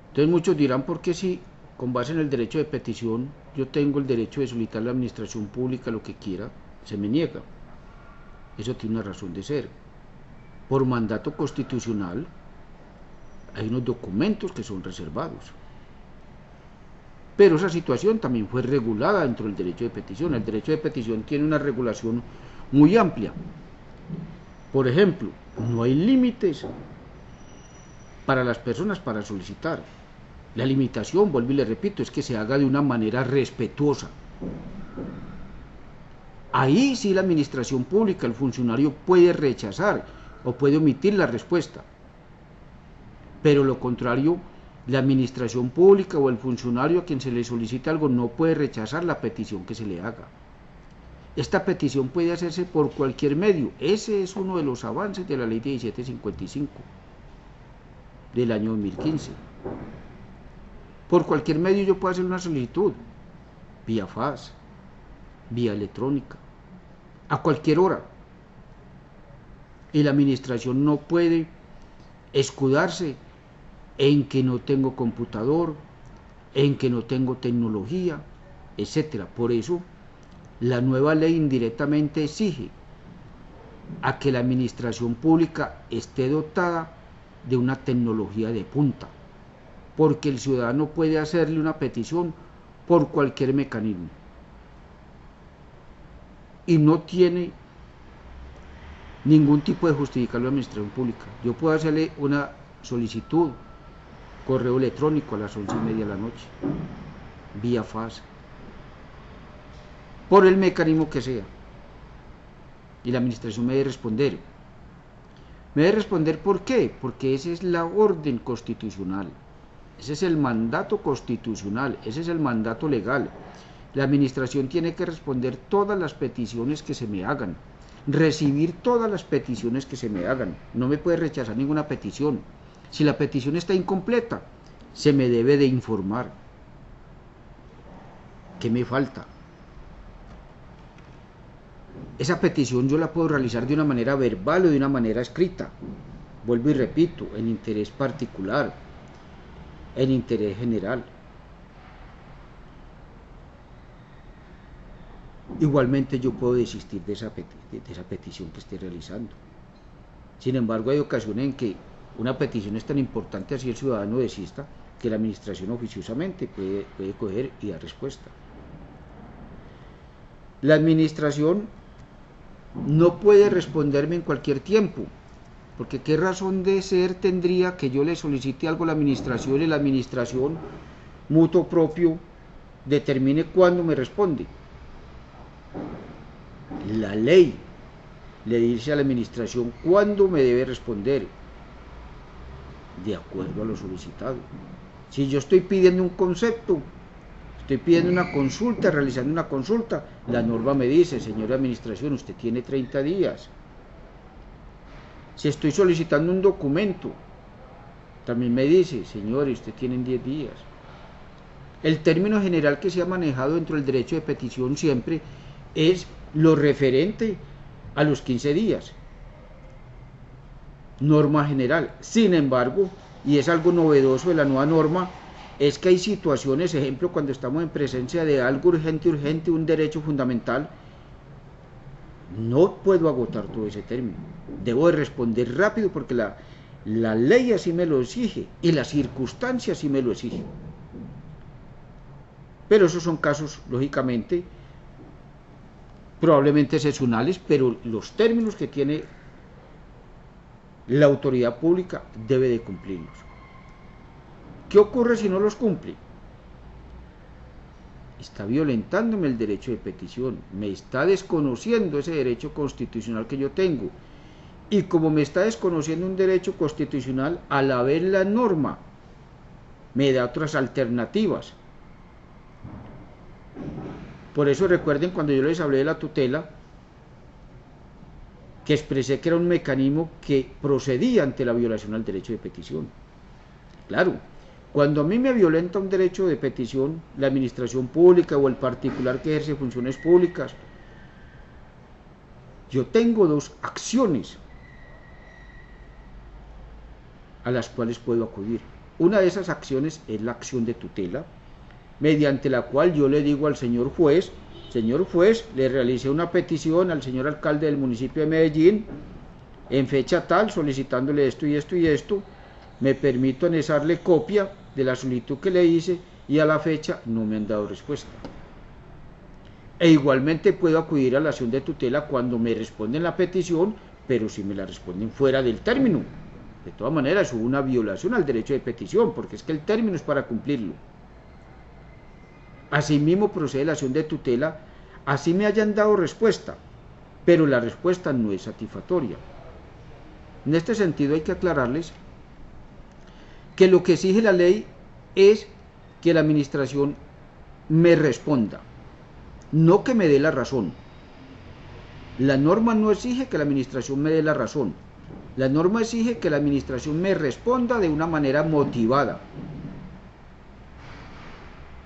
Entonces muchos dirán: ¿por qué si con base en el derecho de petición yo tengo el derecho de solicitar a la administración pública lo que quiera, se me niega? Eso tiene una razón de ser. Por mandato constitucional hay unos documentos que son reservados, pero esa situación también fue regulada dentro del derecho de petición. El derecho de petición tiene una regulación muy amplia. Por ejemplo, no hay límites para las personas para solicitar. La limitación, vuelvo y le repito, es que se haga de una manera respetuosa. Ahí sí la administración pública, el funcionario puede rechazar o puede omitir la respuesta. Pero lo contrario, la administración pública o el funcionario a quien se le solicita algo no puede rechazar la petición que se le haga. Esta petición puede hacerse por cualquier medio. Ese es uno de los avances de la ley 1755 del año 2015. Por cualquier medio yo puedo hacer una solicitud, vía fax, vía electrónica, a cualquier hora. Y la administración no puede escudarse en que no tengo computador, en que no tengo tecnología, etcétera. Por eso, la nueva ley indirectamente exige a que la administración pública esté dotada de una tecnología de punta, porque el ciudadano puede hacerle una petición por cualquier mecanismo y no tiene ningún tipo de justificación a la administración pública. Yo puedo hacerle una solicitud, correo electrónico a las 11:30 de la noche, vía fax, por el mecanismo que sea, y la administración me debe responder. Me debe responder, ¿por qué? Porque esa es la orden constitucional, ese es el mandato constitucional, ese es el mandato legal. La administración tiene que responder todas las peticiones que se me hagan, recibir todas las peticiones que se me hagan, no me puede rechazar ninguna petición. Si la petición está incompleta, se me debe de informar. ¿Qué me falta? Esa petición yo la puedo realizar de una manera verbal o de una manera escrita. Vuelvo y repito, en interés particular, en interés general. Igualmente yo puedo desistir de esa petición que esté realizando. Sin embargo, hay ocasiones en que una petición es tan importante así el ciudadano desista, que la administración oficiosamente puede coger y dar respuesta. La administración no puede responderme en cualquier tiempo, porque qué razón de ser tendría que yo le solicite algo a la administración y la administración mutuo propio determine cuándo me responde. La ley le dice a la administración cuándo me debe responder, de acuerdo a lo solicitado. Si yo estoy pidiendo un concepto, estoy pidiendo una consulta, realizando una consulta, la norma me dice, señora administración, usted tiene 30 días. Si estoy solicitando un documento, también me dice, señor, usted tiene 10 días. El término general que se ha manejado dentro del derecho de petición siempre es lo referente a los 15 días. Norma general. Sin embargo, y es algo novedoso de la nueva norma, es que hay situaciones, ejemplo, cuando estamos en presencia de algo urgente, un derecho fundamental, no puedo agotar todo ese término. Debo de responder rápido porque la ley así me lo exige y las circunstancias así me lo exigen. Pero esos son casos, lógicamente, probablemente excepcionales, pero los términos que tiene la autoridad pública debe de cumplirlos. ¿Qué ocurre si no los cumple? Está violentándome el derecho de petición, me está desconociendo ese derecho constitucional que yo tengo. Y como me está desconociendo un derecho constitucional, al haber la norma, me da otras alternativas. Por eso recuerden cuando yo les hablé de la tutela, que expresé que era un mecanismo que procedía ante la violación al derecho de petición. Claro, cuando a mí me violenta un derecho de petición, la administración pública o el particular que ejerce funciones públicas, yo tengo dos acciones a las cuales puedo acudir. Una de esas acciones es la acción de tutela, mediante la cual yo le digo al señor juez, le realicé una petición al señor alcalde del municipio de Medellín, en fecha tal, solicitándole esto y esto y esto, me permito anexarle copia de la solicitud que le hice y a la fecha no me han dado respuesta. E igualmente puedo acudir a la acción de tutela cuando me responden la petición, pero si me la responden fuera del término. De todas maneras, hubo una violación al derecho de petición, porque es que el término es para cumplirlo. Asimismo procede la acción de tutela, así me hayan dado respuesta, pero la respuesta no es satisfactoria. En este sentido hay que aclararles que lo que exige la ley es que la administración me responda, no que me dé la razón. La norma no exige que la administración me dé la razón, la norma exige que la administración me responda de una manera motivada.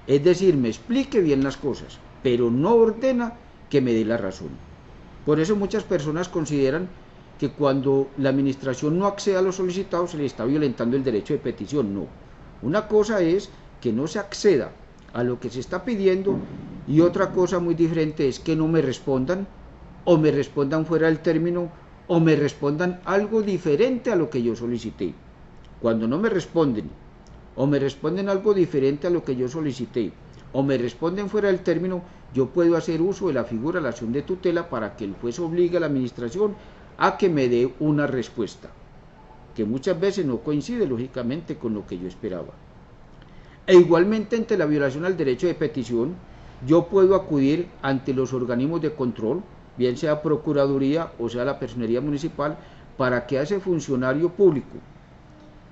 Es decir, me explique bien las cosas, pero no ordena que me dé la razón. Por eso muchas personas consideran que cuando la administración no accede a lo solicitado se le está violentando el derecho de petición. No. Una cosa es que no se acceda a lo que se está pidiendo y otra cosa muy diferente es que no me respondan o me respondan fuera del término o me respondan algo diferente a lo que yo solicité. Cuando no me responden o me responden algo diferente a lo que yo solicité o me responden fuera del término, yo puedo hacer uso de la figura de la acción de tutela para que el juez obligue a la administración a que me dé una respuesta, que muchas veces no coincide lógicamente con lo que yo esperaba. E igualmente ante la violación al derecho de petición, yo puedo acudir ante los organismos de control, bien sea Procuraduría o sea la Personería Municipal, para que a ese funcionario público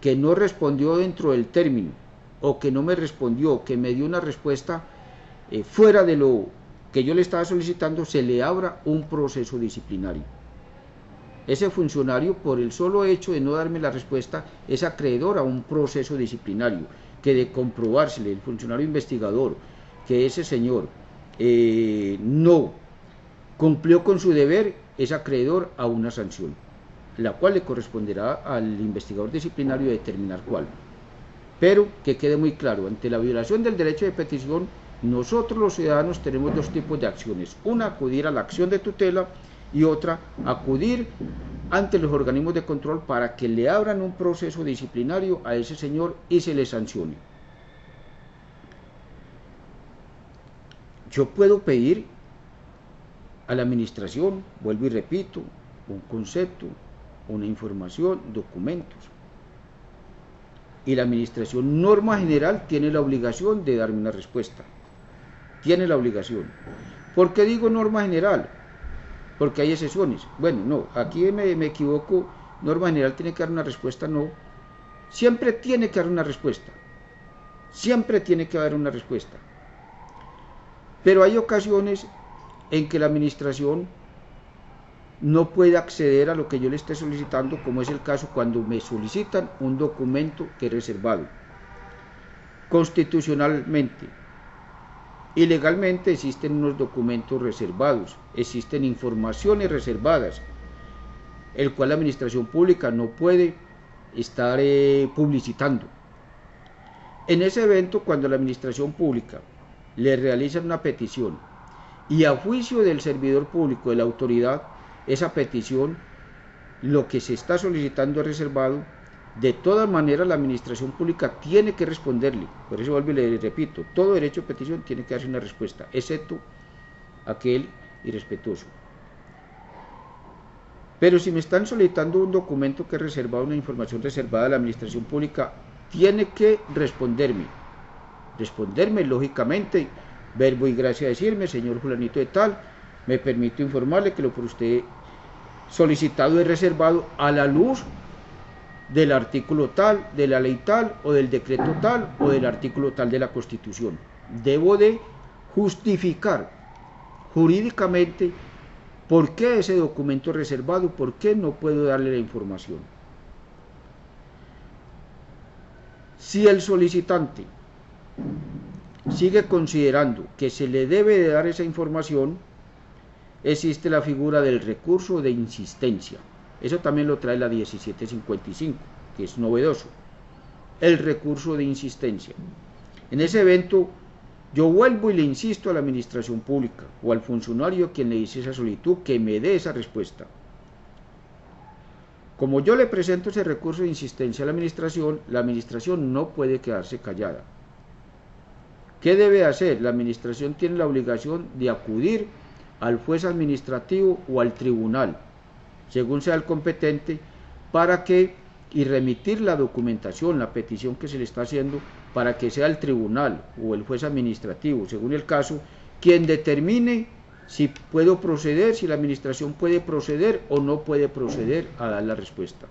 que no respondió dentro del término o que no me respondió, que me dio una respuesta fuera de lo que yo le estaba solicitando, se le abra un proceso disciplinario. Ese funcionario, por el solo hecho de no darme la respuesta, es acreedor a un proceso disciplinario, que de comprobársele el funcionario investigador que ese señor no cumplió con su deber, es acreedor a una sanción, la cual le corresponderá al investigador disciplinario determinar cuál. Pero que quede muy claro, ante la violación del derecho de petición, nosotros los ciudadanos tenemos dos tipos de acciones: una, acudir a la acción de tutela, y otra, acudir ante los organismos de control para que le abran un proceso disciplinario a ese señor y se le sancione. Yo puedo pedir a la administración, vuelvo y repito, un concepto, una información, documentos. Y la administración, norma general, tiene la obligación de darme una respuesta. Tiene la obligación. ¿Por qué digo norma general? Porque hay excepciones. Bueno, no, aquí me equivoco. Norma general tiene que dar una respuesta, no. Siempre tiene que dar una respuesta. Siempre tiene que haber una respuesta. Pero hay ocasiones en que la administración no puede acceder a lo que yo le esté solicitando, como es el caso cuando me solicitan un documento que es reservado. Constitucionalmente y legalmente existen unos documentos reservados, existen informaciones reservadas, el cual la administración pública no puede estar publicitando. En ese evento, cuando la administración pública le realiza una petición y a juicio del servidor público, de la autoridad, esa petición, lo que se está solicitando es reservado, de todas maneras la administración pública tiene que responderle. Por eso vuelvo y le repito, todo derecho de petición tiene que darse una respuesta, excepto aquel irrespetuoso. Pero si me están solicitando un documento que es reservado, una información reservada, la administración pública tiene que responderme lógicamente, verbo y gracia decirme: señor fulanito de tal, me permito informarle que lo por usted solicitado es reservado a la luz del artículo tal, de la ley tal, o del decreto tal, o del artículo tal de la Constitución. Debo de justificar jurídicamente por qué ese documento es reservado, por qué no puedo darle la información. Si el solicitante sigue considerando que se le debe de dar esa información, existe la figura del recurso de insistencia. Eso también lo trae la 1755, que es novedoso. El recurso de insistencia. En ese evento, yo vuelvo y le insisto a la administración pública o al funcionario a quien le hice esa solicitud que me dé esa respuesta. Como yo le presento ese recurso de insistencia a la administración no puede quedarse callada. ¿Qué debe hacer? La administración tiene la obligación de acudir al juez administrativo o al tribunal, según sea el competente, y remitir la documentación, la petición que se le está haciendo, para que sea el tribunal o el juez administrativo, según el caso, quien determine si puedo proceder, si la administración puede proceder o no puede proceder a dar la respuesta.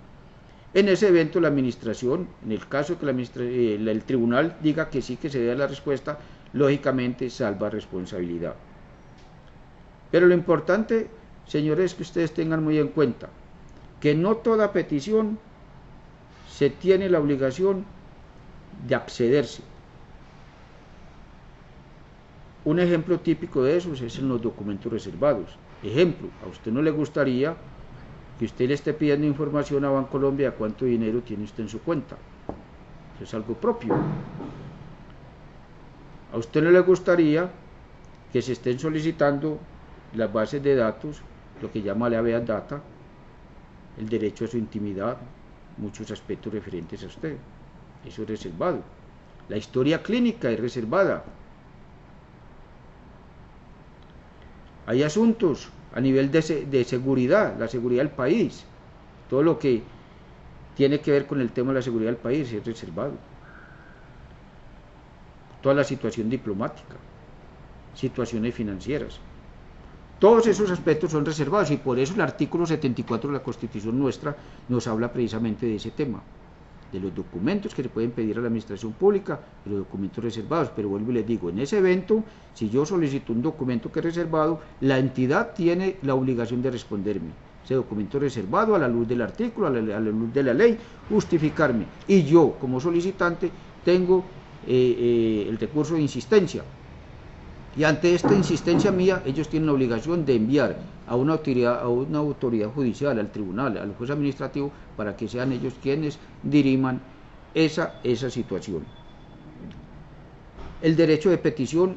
En ese evento la administración, en el caso que el tribunal diga que sí, que se dé la respuesta, lógicamente salva responsabilidad. Pero lo importante, señores, es que ustedes tengan muy en cuenta que no toda petición se tiene la obligación de accederse. Un ejemplo típico de eso es en los documentos reservados. Ejemplo, a usted no le gustaría que usted le esté pidiendo información a Bancolombia de cuánto dinero tiene usted en su cuenta. Eso es algo propio. A usted no le gustaría que se estén solicitando las bases de datos, lo que llama la habeas data, el derecho a su intimidad, muchos aspectos referentes a usted. Eso es reservado. La historia clínica es reservada. Hay asuntos a nivel de seguridad, la seguridad del país. Todo lo que tiene que ver con el tema de la seguridad del país es reservado. Toda la situación diplomática, situaciones financieras. Todos esos aspectos son reservados y por eso el artículo 74 de la Constitución nuestra nos habla precisamente de ese tema, de los documentos que se pueden pedir a la administración pública y los documentos reservados. Pero vuelvo y les digo, en ese evento, si yo solicito un documento que es reservado, la entidad tiene la obligación de responderme ese documento reservado a la luz del artículo, a la luz de la ley, justificarme. Y yo, como solicitante, tengo el recurso de insistencia. Y ante esta insistencia mía, ellos tienen la obligación de enviar a una autoridad judicial, al tribunal, al juez administrativo, para que sean ellos quienes diriman esa situación. El derecho de petición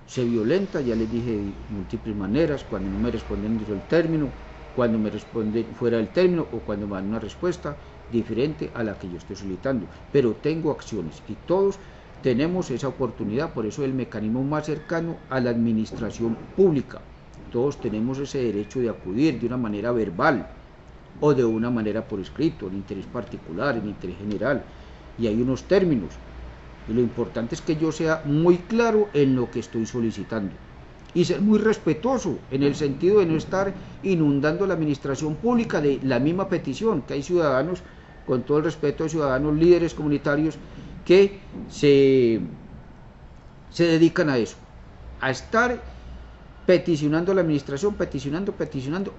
se violenta, ya les dije de múltiples maneras, cuando no me responden dentro del término, cuando me responden fuera del término o cuando me dan una respuesta diferente a la que yo estoy solicitando. Pero tengo acciones y todos tenemos esa oportunidad, por eso es el mecanismo más cercano a la administración pública. Todos tenemos ese derecho de acudir de una manera verbal o de una manera por escrito, en interés particular, en interés general, y hay unos términos. Y lo importante es que yo sea muy claro en lo que estoy solicitando y ser muy respetuoso en el sentido de no estar inundando la administración pública de la misma petición, que hay ciudadanos, con todo el respeto a ciudadanos líderes comunitarios, que se dedican a eso, a estar peticionando a la administración, peticionando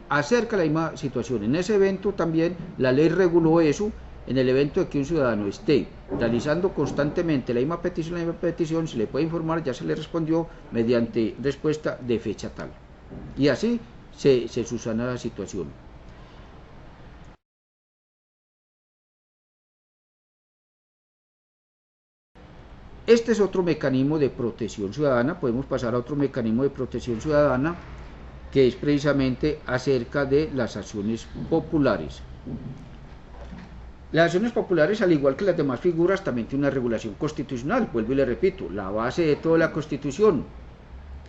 acerca de la misma situación. En ese evento también la ley reguló eso, en el evento de que un ciudadano esté realizando constantemente la misma petición, se le puede informar, ya se le respondió mediante respuesta de fecha tal. Y así se subsana la situación. Este es otro mecanismo de protección ciudadana. Podemos pasar a otro mecanismo de protección ciudadana, que es precisamente acerca de las acciones populares. Las acciones populares, al igual que las demás figuras, también tienen una regulación constitucional. Vuelvo y le repito, la base de toda la Constitución.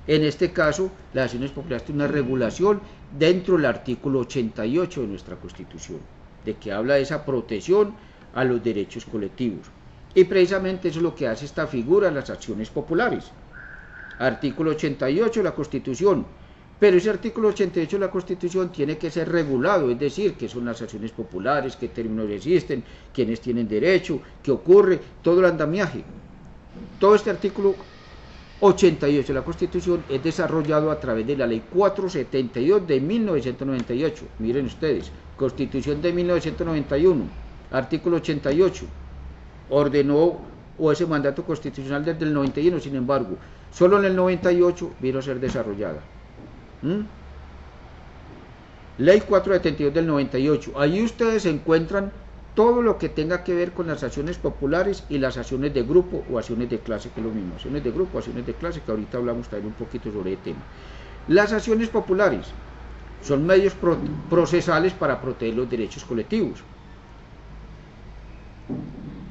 En este caso, las acciones populares tienen una regulación dentro del artículo 88 de nuestra Constitución, de que habla de esa protección a los derechos colectivos. Y precisamente eso es lo que hace esta figura en las acciones populares. Artículo 88 de la Constitución. Pero ese artículo 88 de la Constitución tiene que ser regulado, es decir, qué son las acciones populares, qué términos existen, quiénes tienen derecho, qué ocurre, todo el andamiaje. Todo este artículo 88 de la Constitución es desarrollado a través de la Ley 472 de 1998. Miren ustedes, Constitución de 1991, artículo 88. Ordenó o ese mandato constitucional desde el 91, sin embargo, solo en el 98 vino a ser desarrollada. Ley 472 del 98. Allí ustedes encuentran todo lo que tenga que ver con las acciones populares y las acciones de grupo o acciones de clase, que es lo mismo. Acciones de grupo, acciones de clase, que ahorita hablamos también un poquito sobre el tema. Las acciones populares son medios procesales para proteger los derechos colectivos.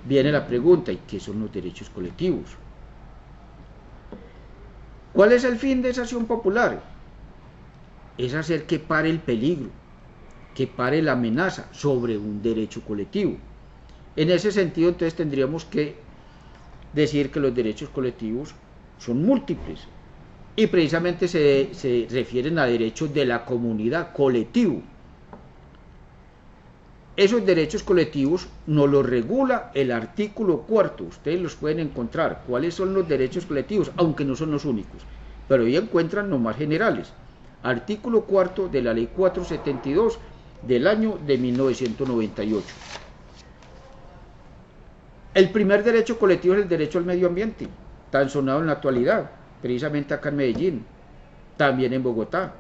Viene la pregunta, ¿y qué son los derechos colectivos? ¿Cuál es el fin de esa acción popular? Es hacer que pare el peligro, que pare la amenaza sobre un derecho colectivo. En ese sentido, entonces, tendríamos que decir que los derechos colectivos son múltiples y precisamente se refieren a derechos de la comunidad, colectivo. Esos derechos colectivos nos los regula el artículo 4, ustedes los pueden encontrar, cuáles son los derechos colectivos, aunque no son los únicos, pero ahí encuentran los más generales. Artículo 4 de la Ley 472 del año de 1998. El primer derecho colectivo es el derecho al medio ambiente, tan sonado en la actualidad. precisamente acá en Medellín, también en Bogotá,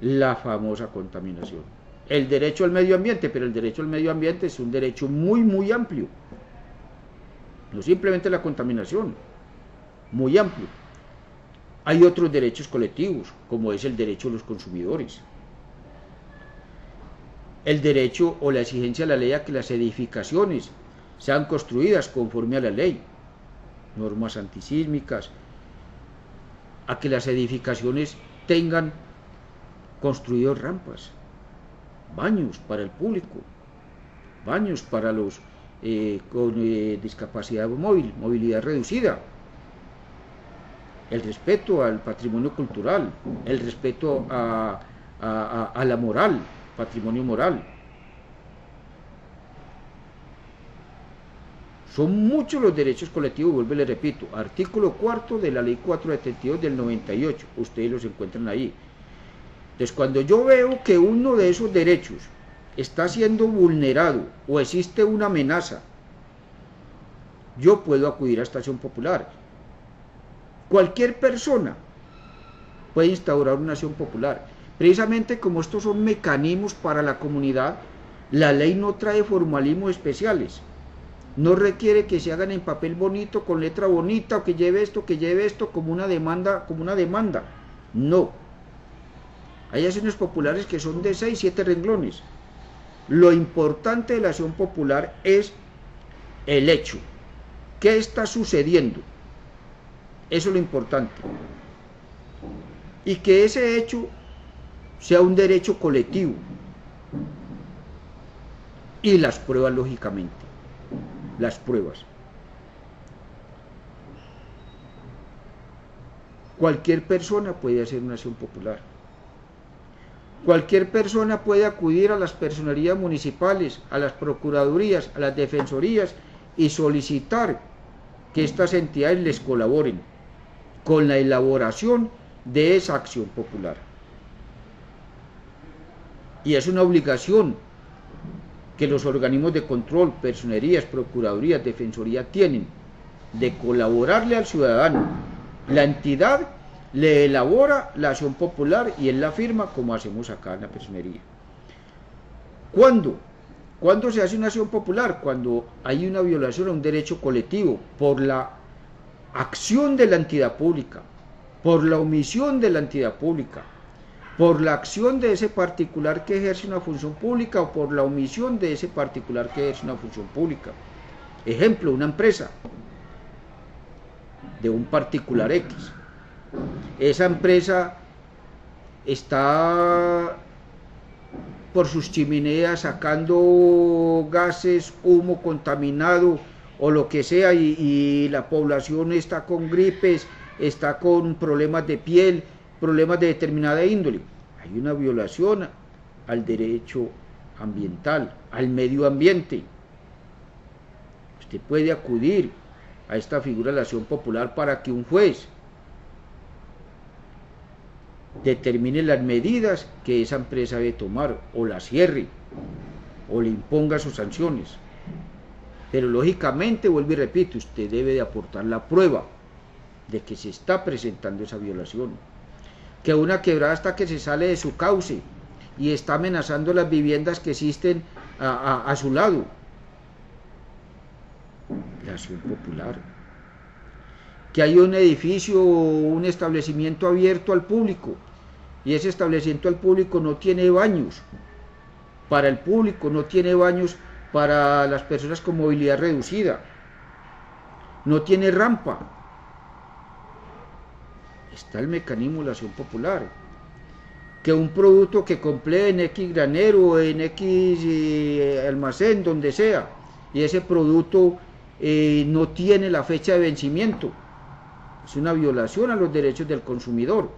la famosa contaminación. El derecho al medio ambiente, pero el derecho al medio ambiente es un derecho muy, muy amplio. No simplemente la contaminación, muy amplio. Hay otros derechos colectivos, como es el derecho de los consumidores. El derecho o la exigencia de la ley a que las edificaciones sean construidas conforme a la ley, normas antisísmicas, a que las edificaciones tengan construidos rampas, baños para el público, baños para los con discapacidad móvil, movilidad reducida, el respeto al patrimonio cultural, el respeto a la moral, patrimonio moral. Son muchos los derechos colectivos, vuelvo y le repito, artículo 4 de la ley 472 del 98, ustedes los encuentran ahí. Entonces, cuando yo veo que uno de esos derechos está siendo vulnerado o existe una amenaza, yo puedo acudir a esta acción popular. Cualquier persona puede instaurar una acción popular. Precisamente como estos son mecanismos para la comunidad, la ley no trae formalismos especiales. No requiere que se hagan en papel bonito, con letra bonita, o que lleve esto como una demanda, No. Hay acciones populares que son de 6, 7 renglones. Lo importante de la acción popular es el hecho. ¿Qué está sucediendo? Eso es lo importante. Y que ese hecho sea un derecho colectivo. Y las pruebas, lógicamente. Las pruebas. Cualquier persona puede hacer una acción popular. Cualquier persona puede acudir a las personerías municipales, a las procuradurías, a las defensorías y solicitar que estas entidades les colaboren con la elaboración de esa acción popular. Y es una obligación que los organismos de control, personerías, procuradurías, defensoría tienen de colaborarle al ciudadano. La entidad le elabora la acción popular y él la firma, como hacemos acá en la personería. ¿Cuándo? ¿Cuándo se hace una acción popular? Cuando hay una violación a un derecho colectivo por la acción de la entidad pública, por la omisión de la entidad pública, por la acción de ese particular que ejerce una función pública o por la omisión de ese particular que ejerce una función pública. Ejemplo, una empresa de un particular X. Esa empresa está por sus chimeneas sacando gases, humo contaminado o lo que sea y la población está con gripes, está con problemas de piel, problemas de determinada índole. Hay una violación al derecho ambiental, al medio ambiente. Usted puede acudir a esta figura de la acción popular para que un juez determine las medidas que esa empresa debe tomar, o la cierre, o le imponga sus sanciones. Pero lógicamente, vuelvo y repito, usted debe de aportar la prueba de que se está presentando esa violación. Que una quebrada hasta que se sale de su cauce y está amenazando las viviendas que existen a su lado. La acción popular. Que hay un edificio o un establecimiento abierto al público y ese establecimiento al público no tiene baños para el público, no tiene baños para las personas con movilidad reducida, no tiene rampa. Está el mecanismo de la acción popular. Que un producto que compré en X granero, en X almacén, donde sea, y ese producto no tiene la fecha de vencimiento, es una violación a los derechos del consumidor,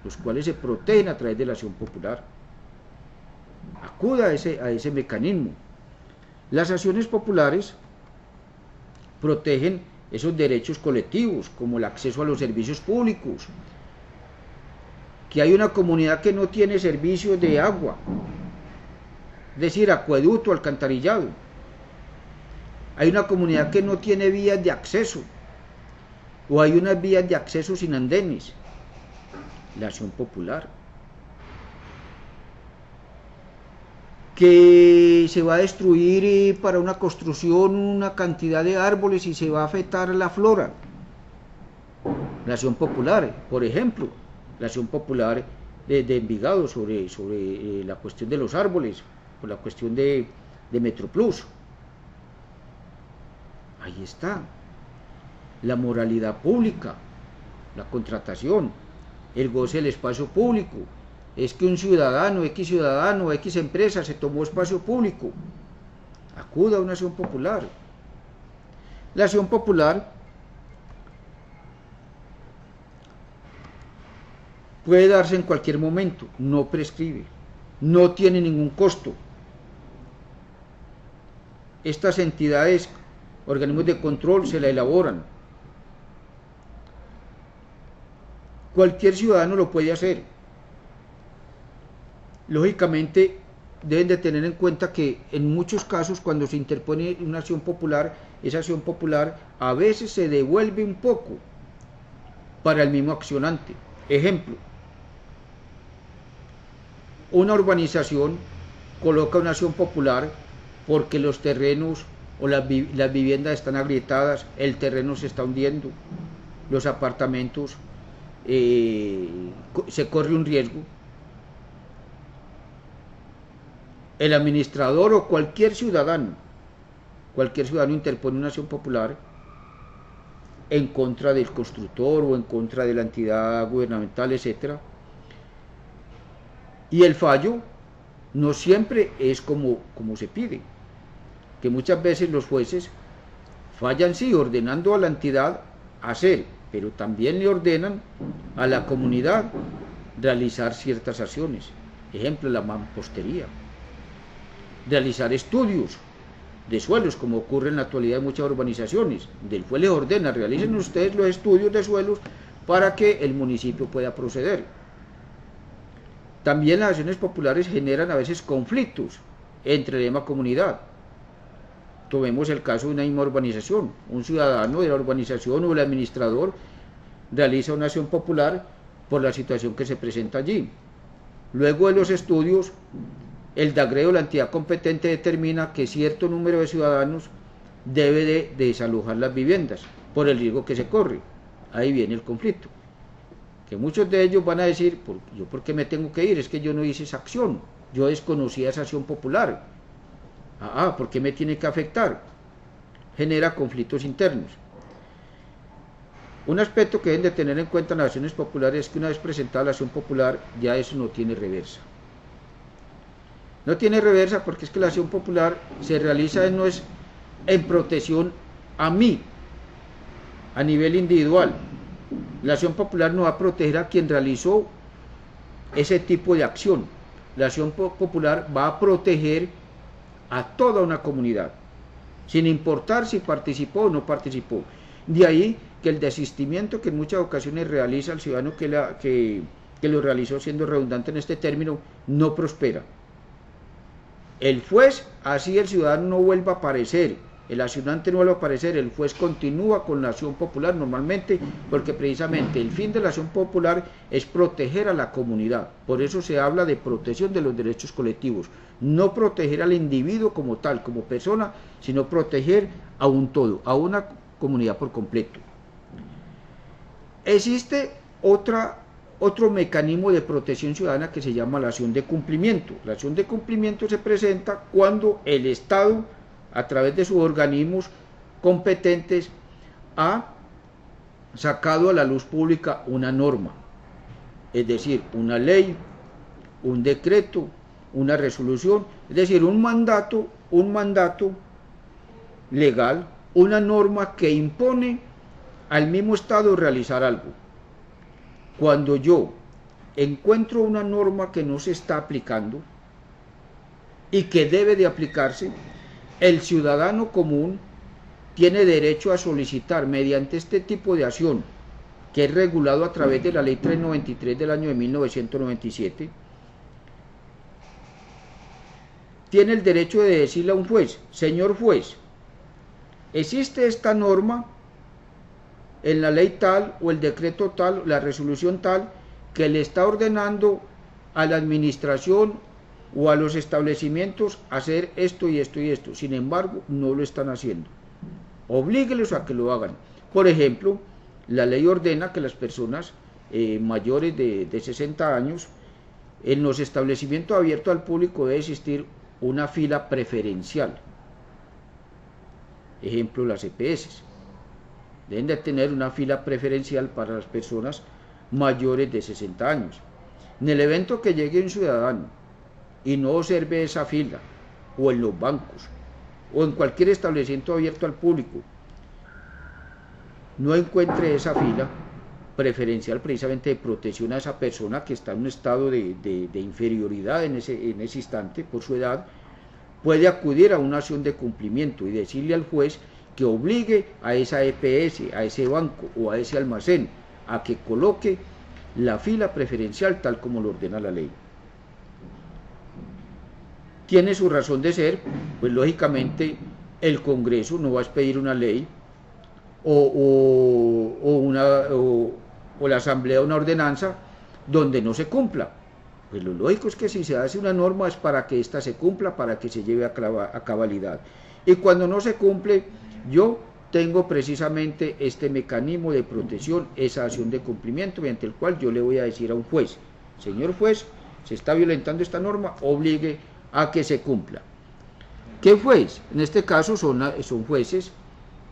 los cuales se protegen a través de la acción popular. Acuda a ese mecanismo. Las acciones populares protegen esos derechos colectivos, como el acceso a los servicios públicos. Que hay una comunidad que no tiene servicios de agua, es decir, acueducto, alcantarillado. Hay una comunidad que no tiene vías de acceso. o hay unas vías de acceso sin andenes, la acción popular. Que se va a destruir para una construcción una cantidad de árboles y se va a afectar la flora, la acción popular. Por ejemplo, la acción popular de Envigado sobre la cuestión de los árboles, por la cuestión de Metroplus. Ahí está. La moralidad pública, la contratación, el goce del espacio público. Es que un ciudadano, X empresa se tomó espacio público. Acuda a una acción popular. La acción popular puede darse en cualquier momento, no prescribe, no tiene ningún costo. Estas entidades, organismos de control, se la elaboran. Cualquier ciudadano lo puede hacer. Lógicamente, deben de tener en cuenta que en muchos casos, cuando se interpone una acción popular, esa acción popular a veces se devuelve un poco para el mismo accionante. Ejemplo, una urbanización coloca una acción popular porque los terrenos o las viviendas están agrietadas, el terreno se está hundiendo, los apartamentos se corre un riesgo. El administrador o cualquier ciudadano interpone una acción popular en contra del constructor o en contra de la entidad gubernamental, etc. Y el fallo no siempre es como se pide, que muchas veces los jueces fallan sí ordenando a la entidad hacer, pero también le ordenan a la comunidad realizar ciertas acciones. Ejemplo, la mampostería, realizar estudios de suelos, como ocurre en la actualidad en muchas urbanizaciones. Del juez les ordena, realicen ustedes los estudios de suelos para que el municipio pueda proceder. También las acciones populares generan a veces conflictos entre la misma comunidad. Tomemos el caso de una misma urbanización. Un ciudadano de la urbanización o el administrador realiza una acción popular por la situación que se presenta allí. Luego de los estudios, el DAGRE o la entidad competente determina que cierto número de ciudadanos debe de desalojar las viviendas por el riesgo que se corre. Ahí viene el conflicto. Que muchos de ellos van a decir, ¿yo por qué me tengo que ir? Es que yo no hice esa acción, yo desconocía esa acción popular. ¿Por qué me tiene que afectar? Genera conflictos internos. Un aspecto que deben de tener en cuenta en las acciones populares es que una vez presentada la acción popular, ya eso no tiene reversa. No tiene reversa porque es que la acción popular se realiza no es en protección a mí, a nivel individual. La acción popular no va a proteger a quien realizó ese tipo de acción. La acción popular va a proteger a toda una comunidad, sin importar si participó o no participó. De ahí que el desistimiento que en muchas ocasiones realiza el ciudadano que lo realizó, siendo redundante en este término, no prospera. El juez, así el ciudadano no vuelva a aparecer, el accionante no vuelve a aparecer, el juez continúa con la acción popular normalmente, porque precisamente el fin de la acción popular es proteger a la comunidad. Por eso se habla de protección de los derechos colectivos, no proteger al individuo como tal, como persona, sino proteger a un todo, a una comunidad por completo. Existe otro mecanismo de protección ciudadana que se llama la acción de cumplimiento. La acción de cumplimiento se presenta cuando el Estado, a través de sus organismos competentes, ha sacado a la luz pública una norma, es decir, una ley, un decreto, una resolución, es decir, un mandato legal, una norma que impone al mismo Estado realizar algo. Cuando yo encuentro una norma que no se está aplicando y que debe de aplicarse, el ciudadano común tiene derecho a solicitar mediante este tipo de acción, que es regulado a través de la Ley 393 del año de 1997, tiene el derecho de decirle a un juez: señor juez, existe esta norma en la ley tal o el decreto tal, la resolución tal, que le está ordenando a la administración o a los establecimientos hacer esto y esto y esto. Sin embargo, no lo están haciendo. Oblíguelos a que lo hagan. Por ejemplo, la ley ordena que las personas mayores de 60 años, en los establecimientos abiertos al público debe existir una fila preferencial. Ejemplo, las EPS. Deben de tener una fila preferencial para las personas mayores de 60 años. En el evento que llegue un ciudadano y no observe esa fila, o en los bancos, o en cualquier establecimiento abierto al público, no encuentre esa fila preferencial precisamente de protección a esa persona que está en un estado de inferioridad en ese instante por su edad, puede acudir a una acción de cumplimiento y decirle al juez que obligue a esa EPS, a ese banco o a ese almacén a que coloque la fila preferencial tal como lo ordena la ley. Tiene su razón de ser, pues lógicamente el Congreso no va a expedir una ley o la Asamblea una ordenanza donde no se cumpla. Pues lo lógico es que si se hace una norma es para que ésta se cumpla, para que se lleve a cabalidad. Y cuando no se cumple, yo tengo precisamente este mecanismo de protección, esa acción de cumplimiento, mediante el cual yo le voy a decir a un juez: señor juez, se está violentando esta norma, obligue a que se cumpla. ¿Qué juez? En este caso son jueces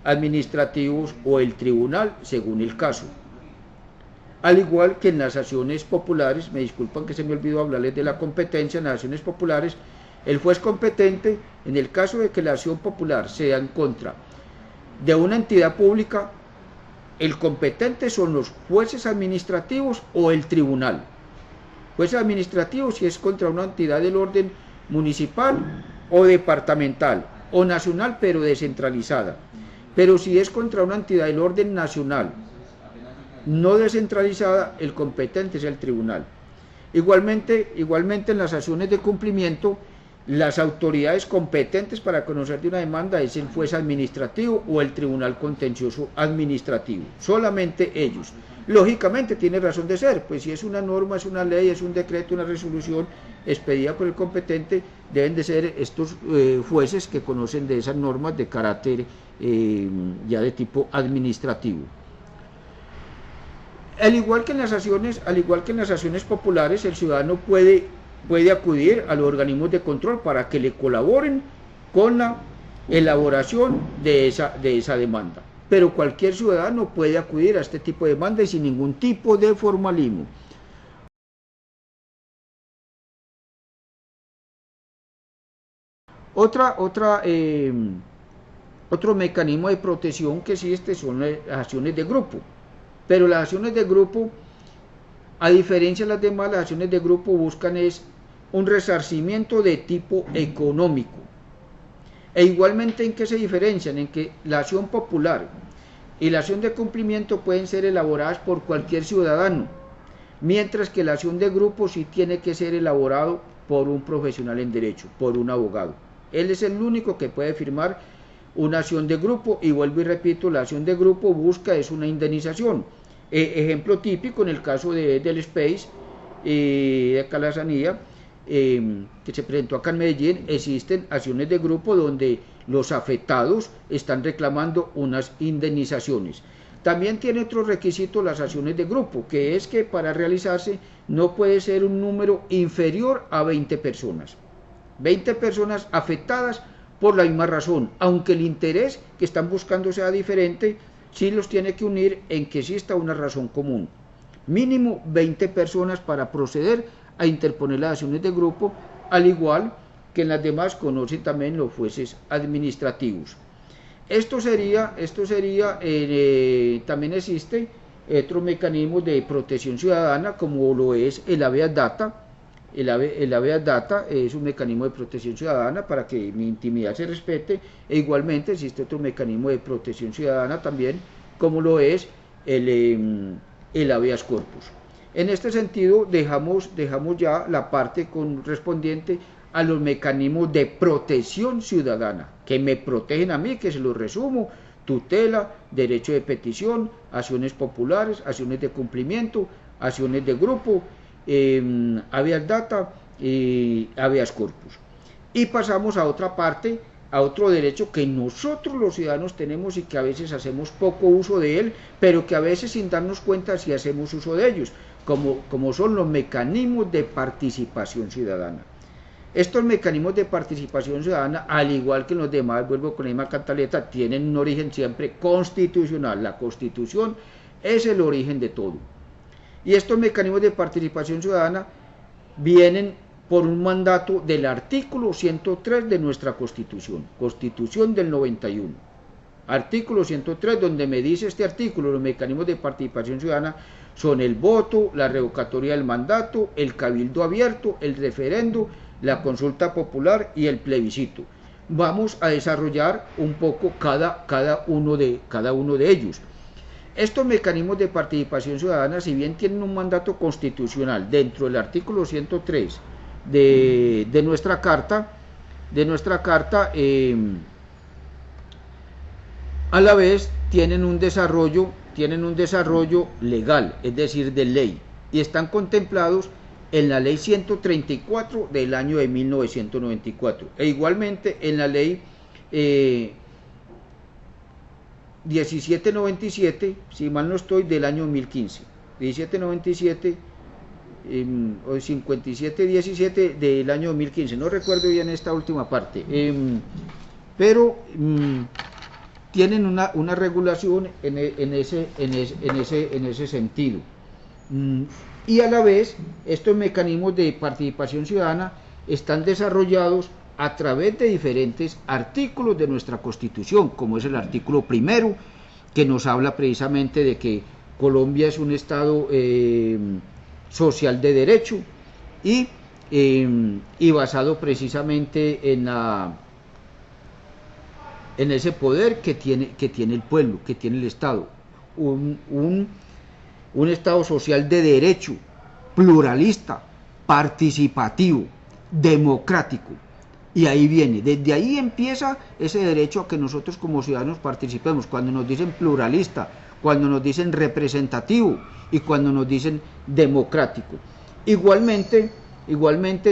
administrativos o el tribunal, según el caso. Al igual que en las acciones populares, me disculpan que se me olvidó hablarles de la competencia, en las acciones populares, el juez competente, en el caso de que la acción popular sea en contra de una entidad pública, el competente son los jueces administrativos o el tribunal. Jueces administrativos si es contra una entidad del orden municipal o departamental o nacional pero descentralizada. Pero si es contra una entidad del orden nacional no descentralizada, el competente es el tribunal. Igualmente en las acciones de cumplimiento, las autoridades competentes para conocer de una demanda es el juez administrativo o el tribunal contencioso administrativo, solamente ellos. Lógicamente tiene razón de ser, pues si es una norma, es una ley, es un decreto, una resolución expedida por el competente, deben de ser estos jueces que conocen de esas normas de carácter ya de tipo administrativo. Al igual que en las acciones populares, el ciudadano puede acudir a los organismos de control para que le colaboren con la elaboración de esa demanda. Pero cualquier ciudadano puede acudir a este tipo de demanda y sin ningún tipo de formalismo. Otro mecanismo de protección que existe son las acciones de grupo. Pero las acciones de grupo, a diferencia de las demás, las acciones de grupo buscan es un resarcimiento de tipo económico. E igualmente, ¿en qué se diferencian? En que la acción popular y la acción de cumplimiento pueden ser elaboradas por cualquier ciudadano, mientras que la acción de grupo sí tiene que ser elaborado por un profesional en derecho, por un abogado. Él es el único que puede firmar una acción de grupo, y vuelvo y repito, la acción de grupo busca es una indemnización. Ejemplo típico en el caso del Space, de Calasanía, que se presentó acá en Medellín, existen acciones de grupo donde los afectados están reclamando unas indemnizaciones. También tiene otro requisito las acciones de grupo, que es que para realizarse no puede ser un número inferior a 20 personas. 20 personas afectadas por la misma razón, aunque el interés que están buscando sea diferente, sí los tiene que unir en que exista una razón común. Mínimo 20 personas para proceder a interponer las acciones de grupo, al igual que en las demás conocen también los jueces administrativos. También existe otro mecanismo de protección ciudadana, como lo es el habeas data. El habeas data es un mecanismo de protección ciudadana para que mi intimidad se respete, e igualmente existe otro mecanismo de protección ciudadana también, como lo es el habeas corpus. En este sentido, dejamos ya la parte correspondiente a los mecanismos de protección ciudadana, que me protegen a mí, que se los resumo. tutela, derecho de petición, acciones populares, acciones de cumplimiento, acciones de grupo, habeas data, habeas corpus. Y pasamos a otra parte, a otro derecho que nosotros los ciudadanos tenemos y que a veces hacemos poco uso de él, pero que a veces sin darnos cuenta si hacemos uso de ellos, como son los mecanismos de participación ciudadana. Estos mecanismos de participación ciudadana, al igual que los demás, vuelvo con la misma cantaleta, tienen un origen siempre constitucional. La Constitución es el origen de todo. Y estos mecanismos de participación ciudadana vienen por un mandato del artículo 103 de nuestra Constitución, Constitución del 91. Artículo 103, donde me dice este artículo, los mecanismos de participación ciudadana son el voto, la revocatoria del mandato, el cabildo abierto, el referendo, la consulta popular y el plebiscito. Vamos a desarrollar un poco cada uno de ellos. Estos mecanismos de participación ciudadana, si bien tienen un mandato constitucional dentro del artículo 103 de nuestra carta, a la vez tienen un desarrollo legal, es decir, de ley, y están contemplados en la ley 134 del año de 1994, e igualmente en la ley 1797, si mal no estoy, del año 2015, 1797 o 5717 del año 2015, no recuerdo bien esta última parte, pero tienen una regulación en ese sentido. Y a la vez, estos mecanismos de participación ciudadana están desarrollados a través de diferentes artículos de nuestra Constitución, como es el artículo primero, que nos habla precisamente de que Colombia es un Estado social de derecho y basado precisamente en ese poder que tiene el pueblo, que tiene el Estado, un Estado social de derecho, pluralista, participativo, democrático. Y ahí viene, desde ahí empieza ese derecho a que nosotros como ciudadanos participemos, cuando nos dicen pluralista, cuando nos dicen representativo y cuando nos dicen democrático. Igualmente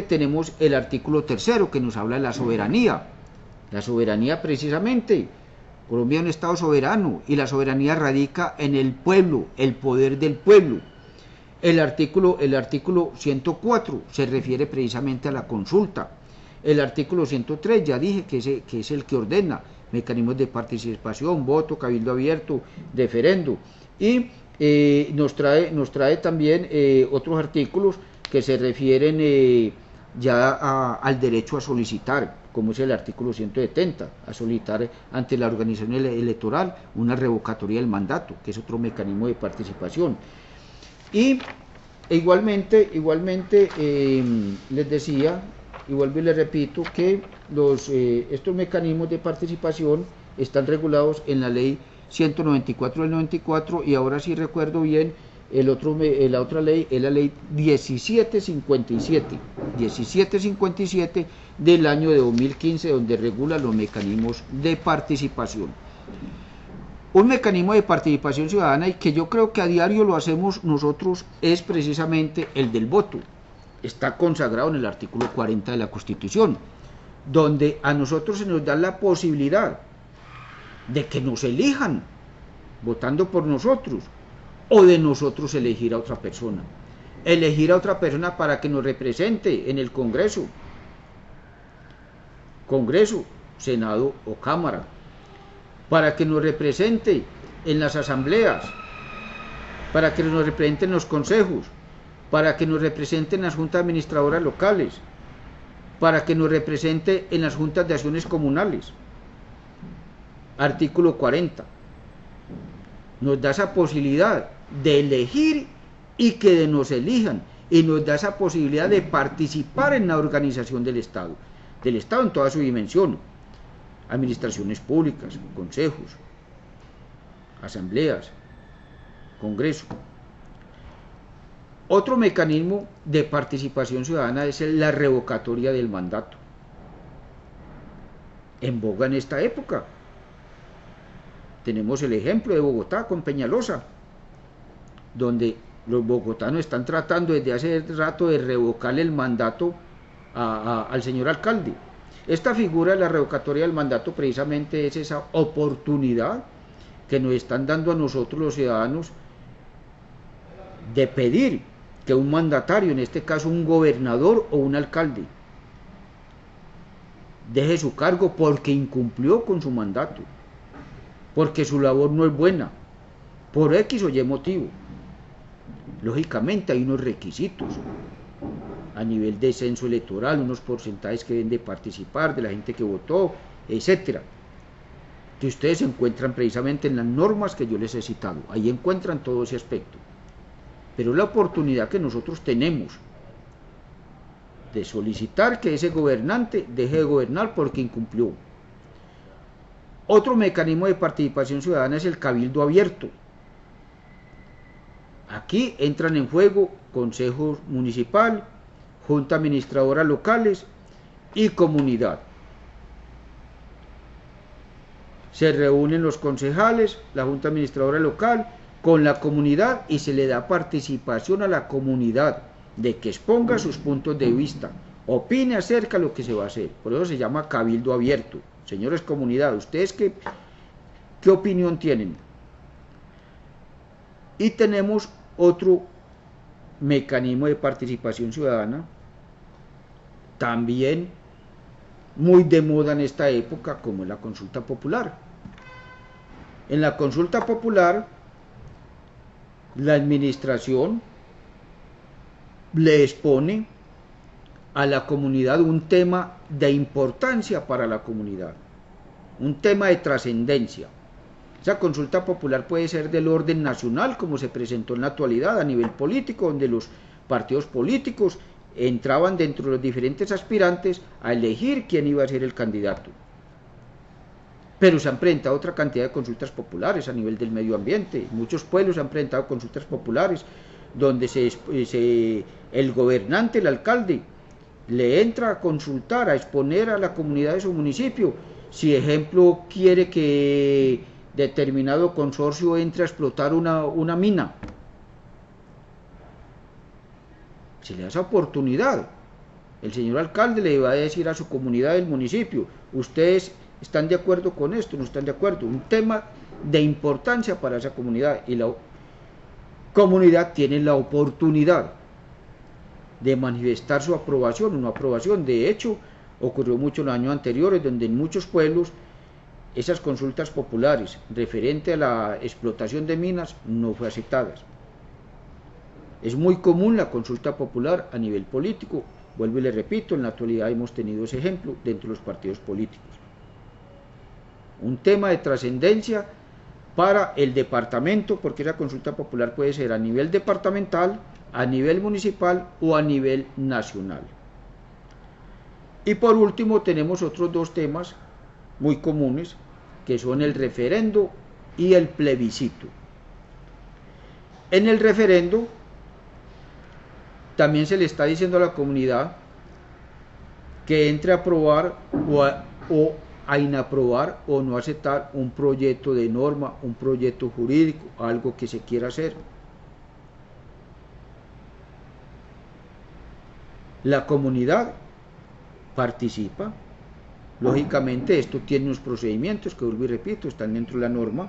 tenemos el artículo tercero que nos habla de la soberanía. La soberanía precisamente, Colombia es un Estado soberano y la soberanía radica en el pueblo, el poder del pueblo. El artículo 104 se refiere precisamente a la consulta. El artículo 103, ya dije que es el que ordena mecanismos de participación, voto, cabildo abierto, referendo. Y nos trae también otros artículos que se refieren al derecho a solicitar, como es el artículo 170, a solicitar ante la organización electoral una revocatoria del mandato, que es otro mecanismo de participación. Y igualmente les decía, y vuelvo y les repito, que estos mecanismos de participación están regulados en la ley 194 del 94, y ahora sí recuerdo bien, la otra ley es la ley 1757 del año de 2015, donde regula los mecanismos de participación. Un mecanismo de participación ciudadana, y que yo creo que a diario lo hacemos nosotros, es precisamente el del voto. Está consagrado en el artículo 40 de la Constitución, donde a nosotros se nos da la posibilidad de que nos elijan votando por nosotros, o de nosotros elegir a otra persona. Elegir a otra persona para que nos represente en el Congreso, Senado o Cámara, para que nos represente en las asambleas, para que nos represente en los consejos, para que nos represente en las juntas administradoras locales, para que nos represente en las juntas de acciones comunales. Artículo 40. Nos da esa posibilidad de elegir y que nos elijan, y nos da esa posibilidad de participar en la organización del Estado en toda su dimensión: administraciones públicas, consejos, asambleas, Congreso. Otro mecanismo de participación ciudadana es la revocatoria del mandato, en boga en esta época. Tenemos el ejemplo de Bogotá con Peñalosa, donde los bogotanos están tratando desde hace rato de revocarle el mandato al señor alcalde. Esta figura de la revocatoria del mandato precisamente es esa oportunidad que nos están dando a nosotros los ciudadanos de pedir que un mandatario, en este caso un gobernador o un alcalde, deje su cargo porque incumplió con su mandato, porque su labor no es buena, por X o Y motivo. Lógicamente hay unos requisitos a nivel de censo electoral, unos porcentajes que deben de participar, de la gente que votó, etcétera, que ustedes encuentran precisamente en las normas que yo les he citado. Ahí encuentran todo ese aspecto. Pero la oportunidad que nosotros tenemos de solicitar que ese gobernante deje de gobernar porque incumplió. Otro mecanismo de participación ciudadana es el cabildo abierto. Aquí entran en juego consejo municipal, junta administradora locales y comunidad. Se reúnen los concejales, la junta administradora local, con la comunidad y se le da participación a la comunidad de que exponga sus puntos de vista, opine acerca de lo que se va a hacer. Por eso se llama cabildo abierto. Señores comunidad, ¿ustedes qué opinión tienen? Y tenemos otro mecanismo de participación ciudadana, también muy de moda en esta época, como es la consulta popular. En la consulta popular, la administración le expone a la comunidad un tema de importancia para la comunidad, un tema de trascendencia. Esa consulta popular puede ser del orden nacional, como se presentó en la actualidad a nivel político, donde los partidos políticos entraban dentro de los diferentes aspirantes a elegir quién iba a ser el candidato. Pero se han presentado otra cantidad de consultas populares a nivel del medio ambiente. Muchos pueblos han presentado consultas populares donde el gobernante, el alcalde, le entra a consultar, a exponer a la comunidad de su municipio si, ejemplo, quiere que determinado consorcio entre a explotar una mina. Se le da esa oportunidad. El señor alcalde le va a decir a su comunidad del municipio: ustedes están de acuerdo con esto, no están de acuerdo. Un tema de importancia para esa comunidad, y la comunidad tiene la oportunidad de manifestar su aprobación o no aprobación. De hecho, ocurrió mucho en los años anteriores, donde en muchos pueblos esas consultas populares referente a la explotación de minas no fue aceptadas. Es muy común la consulta popular a nivel político. Vuelvo y le repito, en la actualidad hemos tenido ese ejemplo dentro de los partidos políticos. Un tema de trascendencia para el departamento, porque esa consulta popular puede ser a nivel departamental, a nivel municipal o a nivel nacional. Y por último tenemos otros dos temas muy comunes, que son el referendo y el plebiscito. En el referendo también se le está diciendo a la comunidad que entre a aprobar o a inaprobar o no aceptar un proyecto de norma, un proyecto jurídico, algo que se quiera hacer. La comunidad participa. Lógicamente esto tiene unos procedimientos que, vuelvo y repito, están dentro de la norma.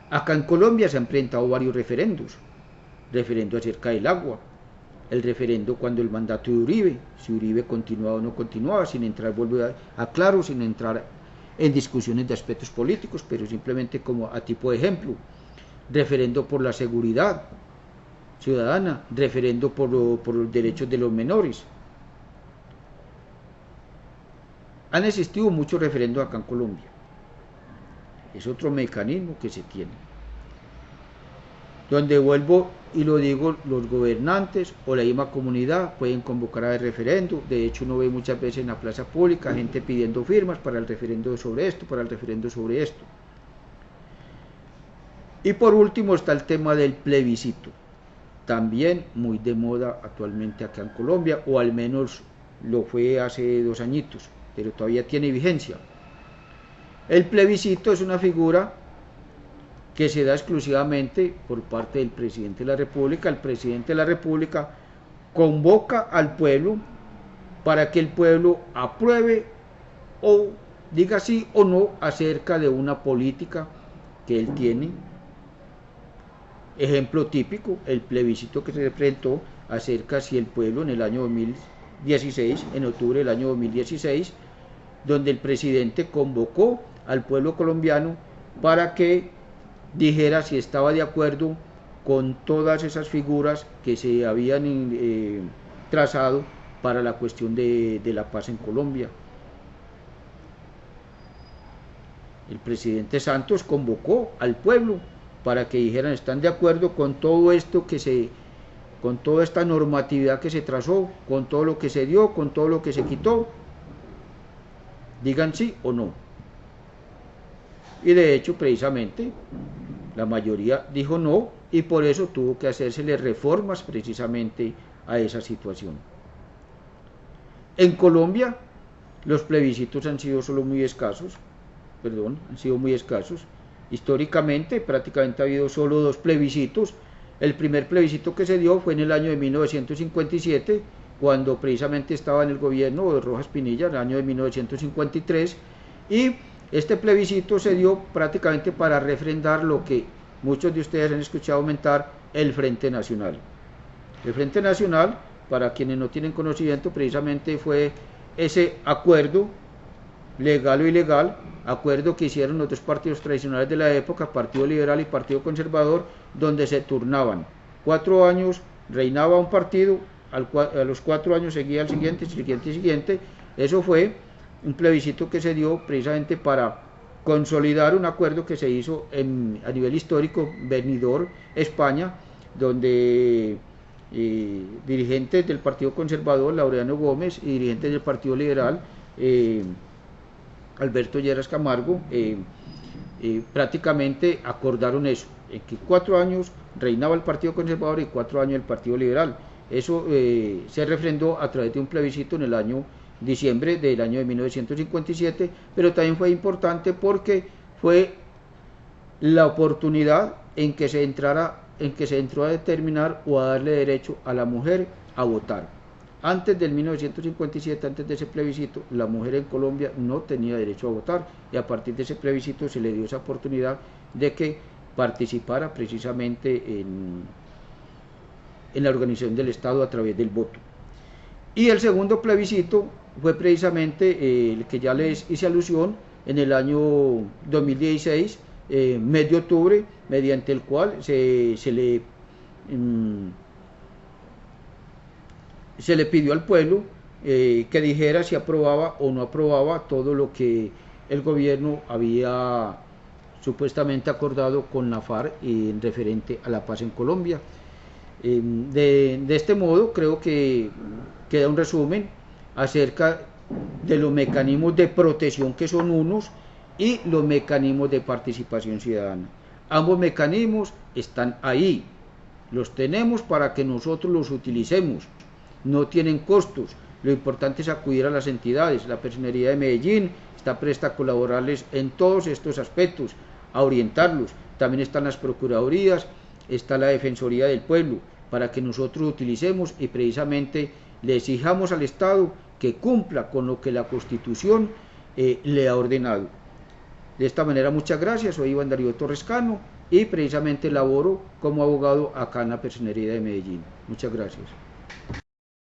Acá en Colombia se han presentado varios referendos. Referendo acerca del agua, el referendo cuando el mandato de Uribe, si Uribe continuaba o no continuaba, sin entrar, vuelvo a claro, sin entrar en discusiones de aspectos políticos, pero simplemente como a tipo de ejemplo. Referendo por la seguridad ciudadana, referendo por los derechos de los menores. Han existido muchos referendos acá en Colombia. Es otro mecanismo que se tiene. Donde vuelvo y lo digo, los gobernantes o la misma comunidad pueden convocar al referendo. De hecho, uno ve muchas veces en la plaza pública gente pidiendo firmas para el referendo sobre esto, para el referendo sobre esto. Y por último está el tema del plebiscito, también muy de moda actualmente acá en Colombia, o al menos lo fue hace 2 añitos, pero todavía tiene vigencia. El plebiscito es una figura que se da exclusivamente por parte del presidente de la República. El presidente de la República convoca al pueblo para que el pueblo apruebe o diga sí o no acerca de una política que él tiene. Ejemplo típico, el plebiscito que se presentó acerca si el pueblo en el año 2016, en octubre del año 2016, donde el presidente convocó al pueblo colombiano para que dijera si estaba de acuerdo con todas esas figuras que se habían trazado para la cuestión de la paz en Colombia. El presidente Santos convocó al pueblo para que dijeran están de acuerdo con todo esto con toda esta normatividad que se trazó, con todo lo que se dio, con todo lo que se quitó, digan sí o no. Y de hecho, precisamente, la mayoría dijo no, y por eso tuvo que hacérsele reformas precisamente a esa situación. En Colombia, los plebiscitos han sido muy escasos. Históricamente, prácticamente ha habido solo 2 plebiscitos. El primer plebiscito que se dio fue en el año de 1957, cuando precisamente estaba en el gobierno de Rojas Pinilla, en el año de 1953, y este plebiscito se dio prácticamente para refrendar lo que muchos de ustedes han escuchado aumentar, el Frente Nacional. El Frente Nacional, para quienes no tienen conocimiento, precisamente fue ese acuerdo, legal o ilegal, acuerdo que hicieron los 2 partidos tradicionales de la época, Partido Liberal y Partido Conservador, donde se turnaban. 4 años reinaba un partido, a los 4 años seguía el siguiente. Eso fue un plebiscito que se dio precisamente para consolidar un acuerdo que se hizo a nivel histórico, Benidorm, España, donde dirigentes del Partido Conservador, Laureano Gómez, y dirigentes del Partido Liberal, Alberto Lleras Camargo, prácticamente acordaron eso, en que 4 años reinaba el Partido Conservador y 4 años el Partido Liberal. Eso se refrendó a través de un plebiscito en el año diciembre del año de 1957, pero también fue importante porque fue la oportunidad en que se entró a determinar o a darle derecho a la mujer a votar. Antes del 1957, antes de ese plebiscito, la mujer en Colombia no tenía derecho a votar, y a partir de ese plebiscito se le dio esa oportunidad de que participara precisamente en la organización del Estado a través del voto. Y el segundo plebiscito fue precisamente el que ya les hice alusión, en el año 2016, mes de octubre, mediante el cual se le pidió al pueblo que dijera si aprobaba o no aprobaba todo lo que el gobierno había supuestamente acordado con la FARC en referente a la paz en Colombia. De este modo creo que queda un resumen acerca de los mecanismos de protección, que son unos, y los mecanismos de participación ciudadana. Ambos mecanismos están ahí, los tenemos para que nosotros los utilicemos, no tienen costos. Lo importante es acudir a las entidades. La Personería de Medellín está presta a colaborarles en todos estos aspectos, a orientarlos. También están las procuradurías, está la Defensoría del Pueblo, para que nosotros utilicemos y precisamente le exijamos al Estado que cumpla con lo que la Constitución le ha ordenado. De esta manera, muchas gracias. Soy Iván Darío Torres Cano y precisamente laboro como abogado acá en la Personería de Medellín. Muchas gracias.